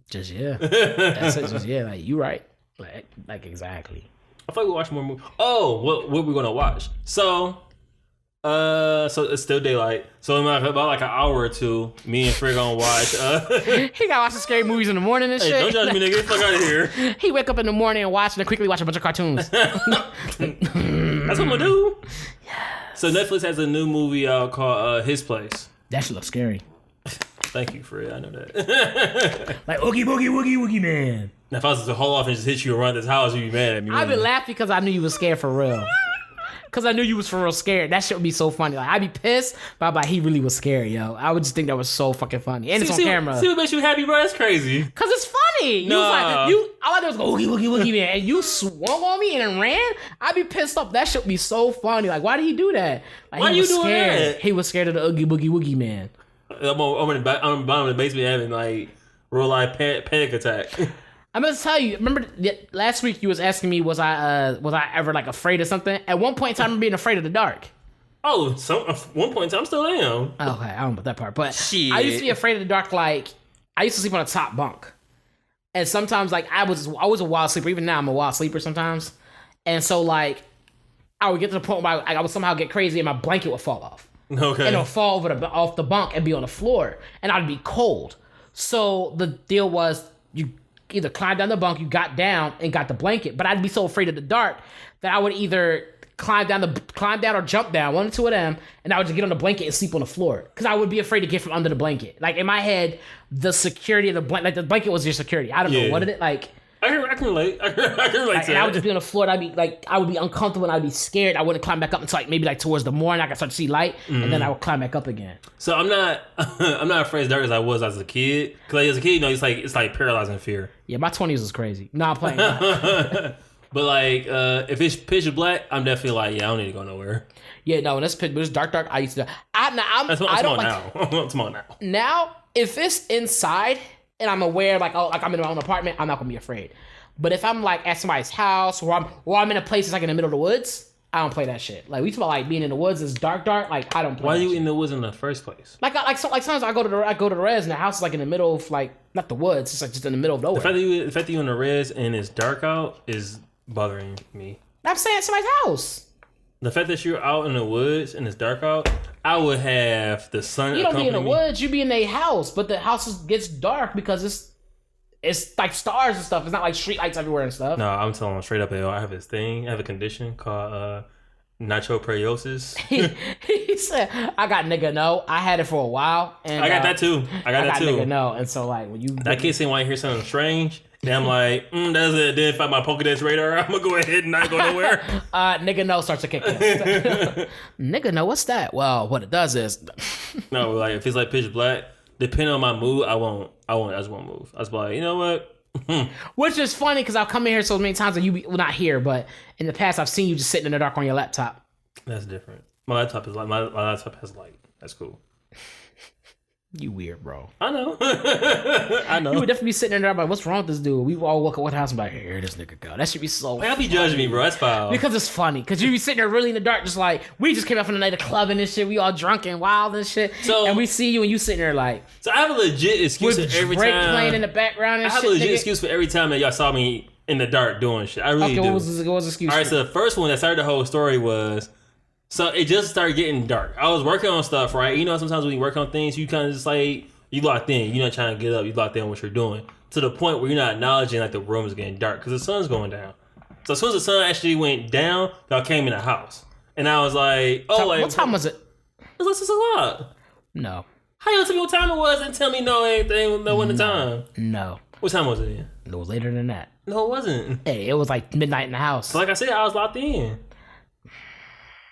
[SPEAKER 2] Just yeah. That's it. Just yeah. Like you right. Like exactly.
[SPEAKER 1] I thought we watch more movies. Oh, what we gonna watch? So it's still daylight. So in about an hour or two, me and Fred gonna watch.
[SPEAKER 2] He gotta watch the scary movies in the morning and shit.
[SPEAKER 1] Hey, don't judge me, nigga. Get the fuck out of here.
[SPEAKER 2] He wake up in the morning and watch, and then quickly watch a bunch of cartoons.
[SPEAKER 1] That's what I'm gonna do. Yes. So Netflix has a new movie out called His Place.
[SPEAKER 2] That should look scary.
[SPEAKER 1] Thank you, Fred. I know that.
[SPEAKER 2] Like Oogie Boogie Woogie Woogie Man.
[SPEAKER 1] Now, if I was to haul off and just hit you around this house, you'd be mad at me.
[SPEAKER 2] I'd be laughing because I knew you was scared for real. Because I knew you was for real scared. That shit would be so funny. Like, I'd be pissed, but I'd be like, he really was scared, yo. I would just think that was so fucking funny. And it's on camera.
[SPEAKER 1] See what makes you happy, bro? That's crazy.
[SPEAKER 2] Because it's funny. You was like, all I did was go, Oogie Woogie Woogie Man. And you swung on me and then ran. I'd be pissed off. That shit would be so funny. Like, why did he do that? Like,
[SPEAKER 1] why
[SPEAKER 2] he
[SPEAKER 1] you
[SPEAKER 2] was
[SPEAKER 1] doing
[SPEAKER 2] scared.
[SPEAKER 1] that?
[SPEAKER 2] He was scared of the Oogie Boogie Woogie Man.
[SPEAKER 1] I'm in the bottom of the basement having, like, real life panic attack.
[SPEAKER 2] I'm gonna tell you. Remember last week you was asking me was I ever like afraid of something? At one point in time, I remember being afraid of the dark.
[SPEAKER 1] Oh, at one point in time, I still am.
[SPEAKER 2] Okay, I don't know about that part, but
[SPEAKER 1] shit.
[SPEAKER 2] I used to be afraid of the dark. Like I used to sleep on a top bunk, and sometimes like I was a wild sleeper. Even now, I'm a wild sleeper sometimes, and so like I would get to the point where I would somehow get crazy and my blanket would fall off.
[SPEAKER 1] Okay,
[SPEAKER 2] and it'll fall off the bunk and be on the floor, and I'd be cold. So the deal was you either climb down the bunk, you got down and got the blanket, but I'd be so afraid of the dark that I would either climb down or jump down, one or two of them, and I would just get on the blanket and sleep on the floor because I would be afraid to get from under the blanket. Like in my head, the security of the blanket, like the blanket was your security. I don't know what it like.
[SPEAKER 1] I can relate. I can relate to that.
[SPEAKER 2] And I would just be on the floor. And I'd be like, I would be uncomfortable and I'd be scared. I wouldn't climb back up until like maybe like towards the morning. I could start to see light, and then I would climb back up again.
[SPEAKER 1] So I'm not afraid of dark as I was as a kid. Because like, as a kid, you know, it's like paralyzing fear.
[SPEAKER 2] Yeah, my 20s was crazy. No, I'm playing.
[SPEAKER 1] But like, if it's pitch black, I'm definitely like, yeah, I don't need to go nowhere.
[SPEAKER 2] Yeah, no, when it's pitch, but it's dark. I used to.
[SPEAKER 1] That's small now.
[SPEAKER 2] Now, if it's inside and I'm aware, like I'm in my own apartment, I'm not gonna be afraid. But if I'm like at somebody's house or I'm in a place that's like in the middle of the woods, I don't play that shit. Like we talk about like being in the woods is dark. Like I don't play.
[SPEAKER 1] Why are you
[SPEAKER 2] shit.
[SPEAKER 1] in the woods in the first place?
[SPEAKER 2] Like sometimes I go to the res and the house is like in the middle of like not the woods. It's like just in the middle of nowhere.
[SPEAKER 1] The fact that you're in the res and it's dark out is bothering me.
[SPEAKER 2] I'm saying somebody's house.
[SPEAKER 1] The fact that you're out in the woods and it's dark out, I would have the sun.
[SPEAKER 2] You don't be in the woods. You be in a house, but the house gets dark because it's like stars and stuff. It's not like street lights everywhere and stuff.
[SPEAKER 1] No, I'm telling you straight up, I have this thing. I have a condition called nitroperiosis.
[SPEAKER 2] He said, "I got nigga no. I had it for a while, and
[SPEAKER 1] I got that too. I got that too.
[SPEAKER 2] Nigga no, and so like when you
[SPEAKER 1] I can't say when I hear something strange." Then I'm like, that's it. Then if I my Pokedex radar, I'm gonna go ahead and not go nowhere.
[SPEAKER 2] Nigga no starts to kick in. Nigga no, what's that? Well, what it does is
[SPEAKER 1] no, like if it's like pitch black, depending on my mood, I just won't move. I just be like, you know what?
[SPEAKER 2] Which is funny because I've come in here so many times and not here, but in the past I've seen you just sitting in the dark on your laptop.
[SPEAKER 1] That's different. My laptop is like my laptop has light. That's cool.
[SPEAKER 2] You weird, bro.
[SPEAKER 1] I know. I know.
[SPEAKER 2] You would definitely be sitting in there like, what's wrong with this dude? We all walk up what house and be like, here this nigga go. That should be so
[SPEAKER 1] I'll be judging me, bro. That's foul.
[SPEAKER 2] Because it's funny. Because you be sitting there really in the dark, just like, we just came out from the night of clubbing and shit. We all drunk and wild and shit.
[SPEAKER 1] So,
[SPEAKER 2] and we see you and you sitting there like.
[SPEAKER 1] So I have a legit excuse for every
[SPEAKER 2] Drake
[SPEAKER 1] time.
[SPEAKER 2] playing in the background and shit.
[SPEAKER 1] I have a legit excuse for every time that y'all saw me in the dark doing shit. I really do.
[SPEAKER 2] What was the excuse?
[SPEAKER 1] All right, so the first one that started the whole story was, so it just started getting dark. I was working on stuff, right? You know, sometimes when you work on things, you kind of just like, you locked in. You're not trying to get up. You locked in on what you're doing. To the point where you're not acknowledging like the room is getting dark because the sun's going down. So as soon as the sun actually went down, y'all came in the house. And I was like, oh, like,
[SPEAKER 2] what time was it?
[SPEAKER 1] It was 6 o'clock.
[SPEAKER 2] No.
[SPEAKER 1] How you tell me what time it was and tell me no anything, no one the time?
[SPEAKER 2] No.
[SPEAKER 1] What time was it?
[SPEAKER 2] It was later than that.
[SPEAKER 1] No, it wasn't.
[SPEAKER 2] Hey, it was like midnight in the house.
[SPEAKER 1] So like I said, I was locked in.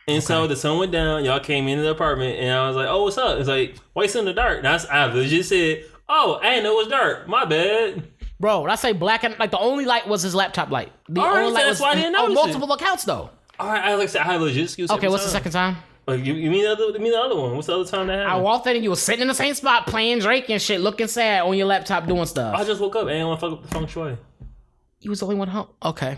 [SPEAKER 1] And so the sun went down, y'all came into the apartment, and I was like, oh, what's up? It's like, why you still in the dark? And I legit said, oh, I didn't know it was dark. My bad.
[SPEAKER 2] Bro, when I say black and like the only light was his laptop light. The
[SPEAKER 1] All right,
[SPEAKER 2] only light
[SPEAKER 1] that's
[SPEAKER 2] was
[SPEAKER 1] why I didn't
[SPEAKER 2] on
[SPEAKER 1] notice
[SPEAKER 2] multiple accounts though.
[SPEAKER 1] All right, I have legit excuse.
[SPEAKER 2] Okay, what's the second time?
[SPEAKER 1] Like, you mean the other one? What's the other time that happened?
[SPEAKER 2] I walked in and you was sitting in the same spot playing Drake and shit, looking sad on your laptop doing stuff.
[SPEAKER 1] I just woke up and I didn't want to fuck up the feng shui.
[SPEAKER 2] You was the only one home. Okay.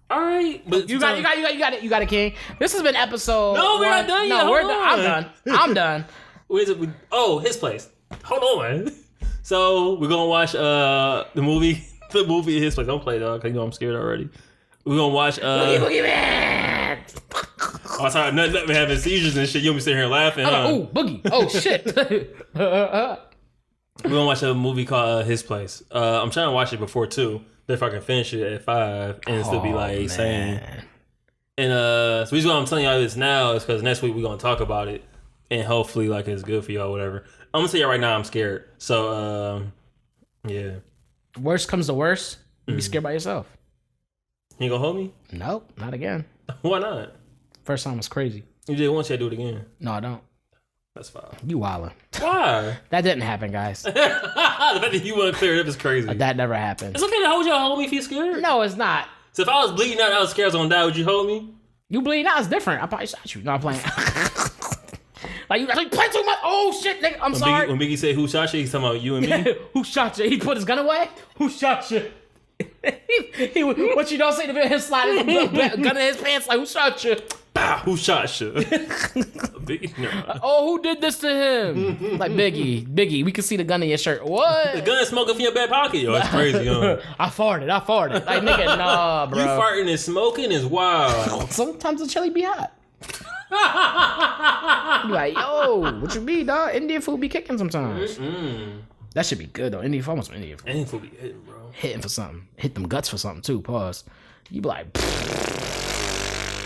[SPEAKER 1] All right, but
[SPEAKER 2] You got it, King. This has been episode.
[SPEAKER 1] No, we're not done yet.
[SPEAKER 2] No, we're
[SPEAKER 1] Hold
[SPEAKER 2] done.
[SPEAKER 1] on.
[SPEAKER 2] I'm done.
[SPEAKER 1] Where's it? Oh, his place. Hold on. So we're gonna watch the movie at his place. Don't play dog, cause you know I'm scared already. We're gonna watch
[SPEAKER 2] Boogie Man.
[SPEAKER 1] Oh, sorry, nothing having seizures and shit. You'll be sitting here laughing.
[SPEAKER 2] Ooh, Boogie. Oh shit.
[SPEAKER 1] We're gonna watch a movie called His Place. I'm trying to watch it before 2. If I can finish it at 5 and still be like sane. And so the reason why I'm telling y'all this now is because next week we're gonna talk about it and hopefully like it's good for y'all, whatever. I'm gonna tell y'all right now I'm scared. So yeah.
[SPEAKER 2] Worst comes to worst, you be scared by yourself.
[SPEAKER 1] You gonna hold me?
[SPEAKER 2] Nope, not again.
[SPEAKER 1] Why not?
[SPEAKER 2] First time was crazy.
[SPEAKER 1] You did once, you do it again.
[SPEAKER 2] No, I don't.
[SPEAKER 1] That's fine.
[SPEAKER 2] You wildin'.
[SPEAKER 1] Why?
[SPEAKER 2] That didn't happen, guys.
[SPEAKER 1] The fact that you want to clear it up is crazy.
[SPEAKER 2] That never happened.
[SPEAKER 1] It's okay to hold me if you're scared.
[SPEAKER 2] No, it's not.
[SPEAKER 1] So if I was bleeding out and I was scared I was gonna die, would you hold me?
[SPEAKER 2] You bleed out, it's different. I probably shot you. No, I'm playing. Like, you play too much. Oh, shit, nigga. I'm sorry.
[SPEAKER 1] When Biggie said, who shot you? He's talking about you and me.
[SPEAKER 2] Who shot you? He put his gun away? Who shot you? What you don't say to him sliding his gun in his pants like, who shot you?
[SPEAKER 1] Bah, who shot you? Biggie, no.
[SPEAKER 2] Oh, who did this to him? Like, Biggie, we can see the gun in your shirt. What?
[SPEAKER 1] The gun is smoking from your back pocket, yo. It's crazy, yo.
[SPEAKER 2] I farted. Like, nigga, nah, bro.
[SPEAKER 1] You farting and smoking is wild.
[SPEAKER 2] Sometimes the chili be hot. You like, yo, what you mean, dog? Indian food be kicking sometimes. That should be good, though. Indian food, I want some Indian food.
[SPEAKER 1] Indian food be hitting, bro.
[SPEAKER 2] Hitting for something. Hit them guts for something, too. Pause. You be like...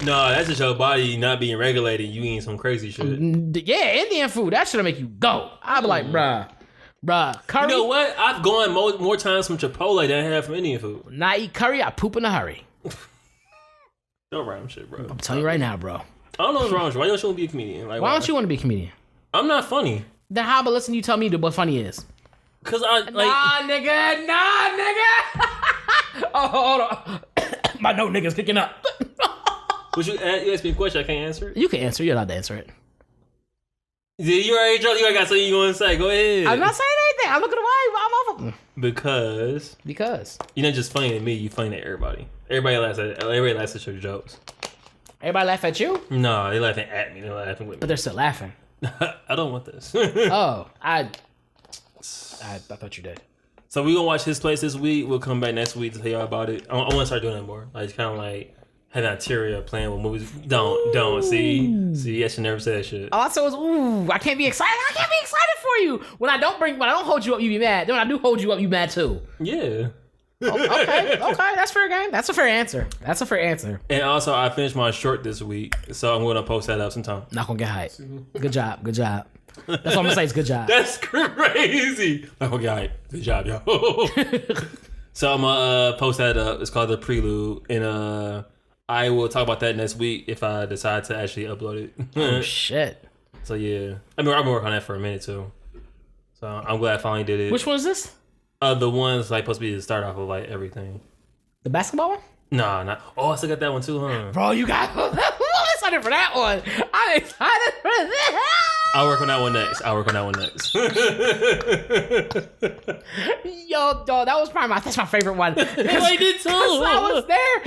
[SPEAKER 1] No, that's just your body not being regulated. You eating some crazy shit.
[SPEAKER 2] Yeah, Indian food. That should make you go. I'd be like, bruh, curry.
[SPEAKER 1] You know what? I've gone more times from Chipotle than I have from Indian food.
[SPEAKER 2] Not eat curry, I poop in a hurry.
[SPEAKER 1] Don't rhyme shit, bro.
[SPEAKER 2] I'm telling you right now, bro.
[SPEAKER 1] I don't know what's wrong with you. Why don't you want to be a comedian? Like,
[SPEAKER 2] why don't you want to be a comedian?
[SPEAKER 1] I'm not funny.
[SPEAKER 2] Then how about listen you tell me what funny is?
[SPEAKER 1] Cause I like...
[SPEAKER 2] Nah, nigga. Oh, hold on. My no nigga's picking up.
[SPEAKER 1] Would you ask me a question? I can't answer it?
[SPEAKER 2] You can answer. You're allowed to answer it.
[SPEAKER 1] You already dropped. You already got something you want to say. Go ahead.
[SPEAKER 2] I'm not saying anything. I'm looking away.
[SPEAKER 1] Because you're not just funny to me. You funny to everybody. Everybody laughs at your jokes.
[SPEAKER 2] Everybody laugh at you?
[SPEAKER 1] No, they laughing at me. They're laughing with me.
[SPEAKER 2] But they're still laughing.
[SPEAKER 1] I don't want this.
[SPEAKER 2] Oh, I thought you did.
[SPEAKER 1] So we gonna watch His Place this week. We'll come back next week to tell y'all about it. I want to start doing that more. Like, it's kind of like having Ontario playing with movies. Don't see. I should never say that shit.
[SPEAKER 2] All I said was, ooh, I can't be excited. I can't be excited for you. When I don't hold you up, you be mad. Then when I do hold you up, you mad too.
[SPEAKER 1] Yeah.
[SPEAKER 2] Okay, that's fair game. That's a fair answer.
[SPEAKER 1] And also, I finished my short this week, so I'm gonna post that up sometime.
[SPEAKER 2] Not gonna get hyped. Good job. That's what I'm gonna say. Is good job.
[SPEAKER 1] That's crazy. Not gonna get hyped. Good job, yo. So I'm gonna post that up. It's called The Prelude, and I will talk about that next week if I decide to actually upload it.
[SPEAKER 2] Oh shit.
[SPEAKER 1] So yeah, I've been working on that for a minute too. So I'm glad I finally did it.
[SPEAKER 2] Which one is this?
[SPEAKER 1] The one's like supposed to be the start off of like everything.
[SPEAKER 2] The basketball one?
[SPEAKER 1] Nah, not. Oh, I still got that one too, huh?
[SPEAKER 2] Bro, you got. I'm excited for that one. I'm excited for that.
[SPEAKER 1] I'll work on that one next.
[SPEAKER 2] Yo, dog, that was probably that's my favorite one.
[SPEAKER 1] I did too.
[SPEAKER 2] I was there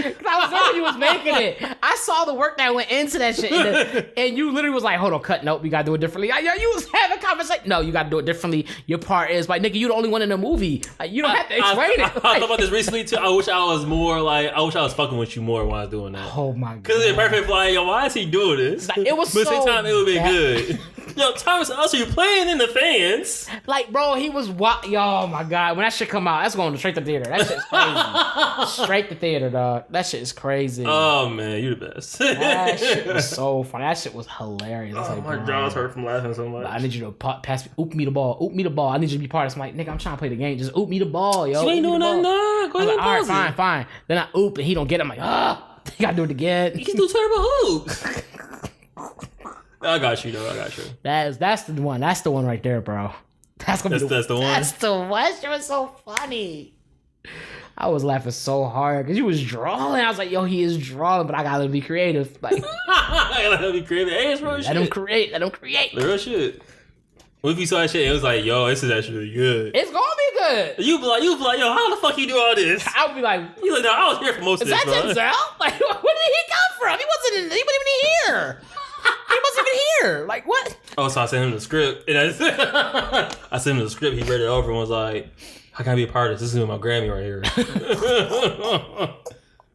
[SPEAKER 2] when you was making it. I saw the work that went into that shit, and you literally was like, "Hold on, cut. Nope, you gotta do it differently." You was having a conversation. No, you gotta do it differently. Your part is like, nigga, you the only one in the movie. Like, you don't have to explain it.
[SPEAKER 1] I thought about this recently too. I wish I was fucking with you more when I was doing that.
[SPEAKER 2] Oh my god.
[SPEAKER 1] Because it's perfect. Like, yo, why is he doing this?
[SPEAKER 2] Like, it was
[SPEAKER 1] but
[SPEAKER 2] so.
[SPEAKER 1] But same time, it would be
[SPEAKER 2] bad.
[SPEAKER 1] good. Yo, Thomas, also you playing in the fans.
[SPEAKER 2] Like, bro, he was yo, oh my god, when that shit come out, that's going straight to theater. That shit's crazy. Straight to theater, dog. That shit is crazy.
[SPEAKER 1] Oh man, you the best.
[SPEAKER 2] That shit was so funny. That shit was hilarious.
[SPEAKER 1] Oh, like, my jaws hurt from laughing so much.
[SPEAKER 2] I need you to pass me, oop me the ball. I need you to be part of this. I'm like, nigga, I'm trying to play the game. Just oop me the ball, yo.
[SPEAKER 1] You ain't doing nothing, no. Go ahead,
[SPEAKER 2] like, all right, fine. Then I oop and he don't get it. I'm like, you gotta do it again.
[SPEAKER 1] You can do terrible oops. I got you, though.
[SPEAKER 2] That's the one. That's the one right there, bro. That's the one.
[SPEAKER 1] That's the one.
[SPEAKER 2] That's the one. It was so funny. I was laughing so hard because he was drawing. I was like, yo, he is drawing, but I gotta be creative. Like,
[SPEAKER 1] I gotta be creative. Hey, it's real shit.
[SPEAKER 2] Let him create.
[SPEAKER 1] The real shit. What if you saw that shit and it was like, yo, this is actually good?
[SPEAKER 2] It's gonna be good.
[SPEAKER 1] You be like, yo, how the fuck you do all this?
[SPEAKER 2] I'll be like,
[SPEAKER 1] you like, no, I was here for most of this,
[SPEAKER 2] is that Denzel? Like, where did he come from? He wasn't even here. He wasn't even here. Like, what?
[SPEAKER 1] Oh, so I sent him the script. And I sent him the script. He read it over and was like, how can I be a part of this? This is my Grammy right here.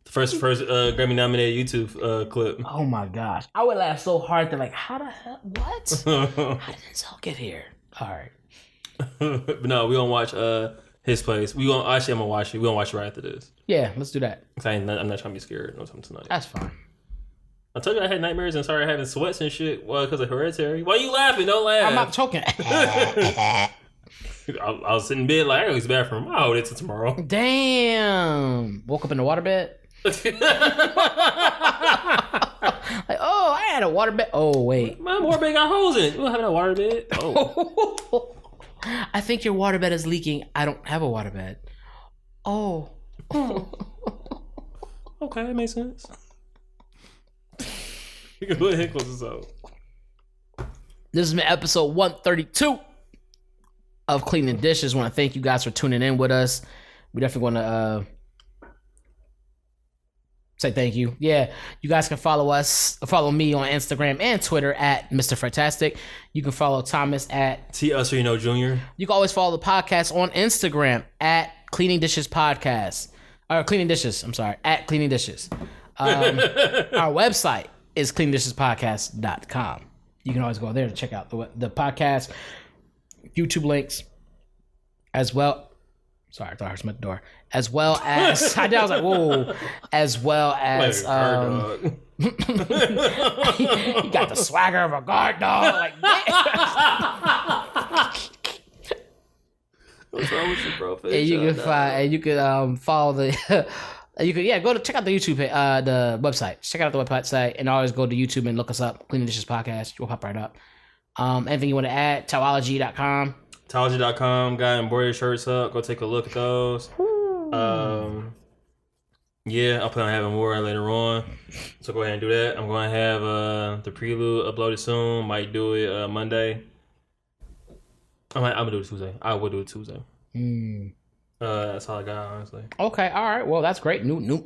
[SPEAKER 1] First Grammy nominated YouTube clip.
[SPEAKER 2] Oh my gosh. I would laugh so hard that like, how the hell? What? How did Denzel get here? All right.
[SPEAKER 1] But no, we gonna watch his place. I'm gonna watch it. We gonna watch it right after this.
[SPEAKER 2] Yeah, let's do that.
[SPEAKER 1] I'm not trying to be scared no time tonight.
[SPEAKER 2] That's fine.
[SPEAKER 1] I told you I had nightmares and started having sweats and shit. Well, because of Hereditary. Why you laughing? Don't laugh.
[SPEAKER 2] I'm not choking.
[SPEAKER 1] I was sitting in bed like, I gotta go to the bathroom. I'll hold it till tomorrow.
[SPEAKER 2] Damn. Woke up in the waterbed. Like, oh, I had a waterbed. Oh, wait.
[SPEAKER 1] My waterbed got holes in it. You don't have a waterbed. Oh.
[SPEAKER 2] I think your waterbed is leaking. I don't have a waterbed. Oh.
[SPEAKER 1] Okay, that makes sense. You can go ahead and close this out.
[SPEAKER 2] This has been episode 132 of Cleaning Dishes. I want to thank you guys for tuning in with us. We definitely want to say thank you. Yeah, you guys can follow me on Instagram and Twitter at Mr. Fantastic. You can follow Thomas at
[SPEAKER 1] T-Us-Or-You-Know Jr. You
[SPEAKER 2] can always follow the podcast on Instagram at Cleaning Dishes Podcast. Or Cleaning Dishes, I'm sorry, at Cleaning Dishes. Our website is cleaningdishespodcast.com. You can always go there to check out the podcast, YouTube links, as well. Sorry, I thought I heard something at the door. As well as I was like, whoa. As well as he got the swagger of a guard dog. Like,
[SPEAKER 1] what's wrong with you, bro?
[SPEAKER 2] You can follow the. You could go to check out the YouTube the website. Check out the website and always go to YouTube and look us up. Cleaning Dishes Podcast. You'll pop right up. Anything you want to add? Towology.com.
[SPEAKER 1] Towology.com. Got embroidered shirts up. Go take a look at those. Yeah, I'll plan on having more later on. So go ahead and do that. I'm going to have the prelude uploaded soon. Might do it Monday. I'm going to do it Tuesday. I will do it Tuesday. That's all I got, honestly.
[SPEAKER 2] Okay, all right. Well, that's great.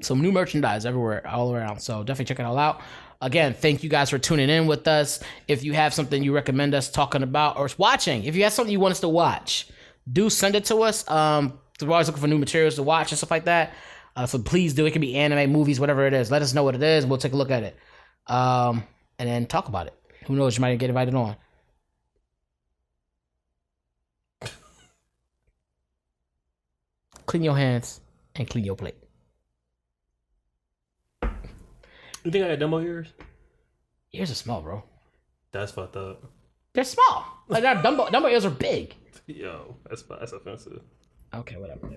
[SPEAKER 2] Some new merchandise everywhere, all around. So definitely check it all out. Again, thank you guys for tuning in with us. If you have something you recommend us talking about or watching, if you have something you want us to watch, do send it to us. We're always looking for new materials to watch and stuff like that. So please do. It can be anime, movies, whatever it is. Let us know what it is. We'll take a look at it. And then talk about it. Who knows? You might get invited on. Clean your hands and clean your plate.
[SPEAKER 1] You think I got Dumbo ears?
[SPEAKER 2] Ears are small, bro.
[SPEAKER 1] That's fucked up.
[SPEAKER 2] They're small. Like Dumbo ears are big.
[SPEAKER 1] Yo, that's offensive.
[SPEAKER 2] Okay, whatever.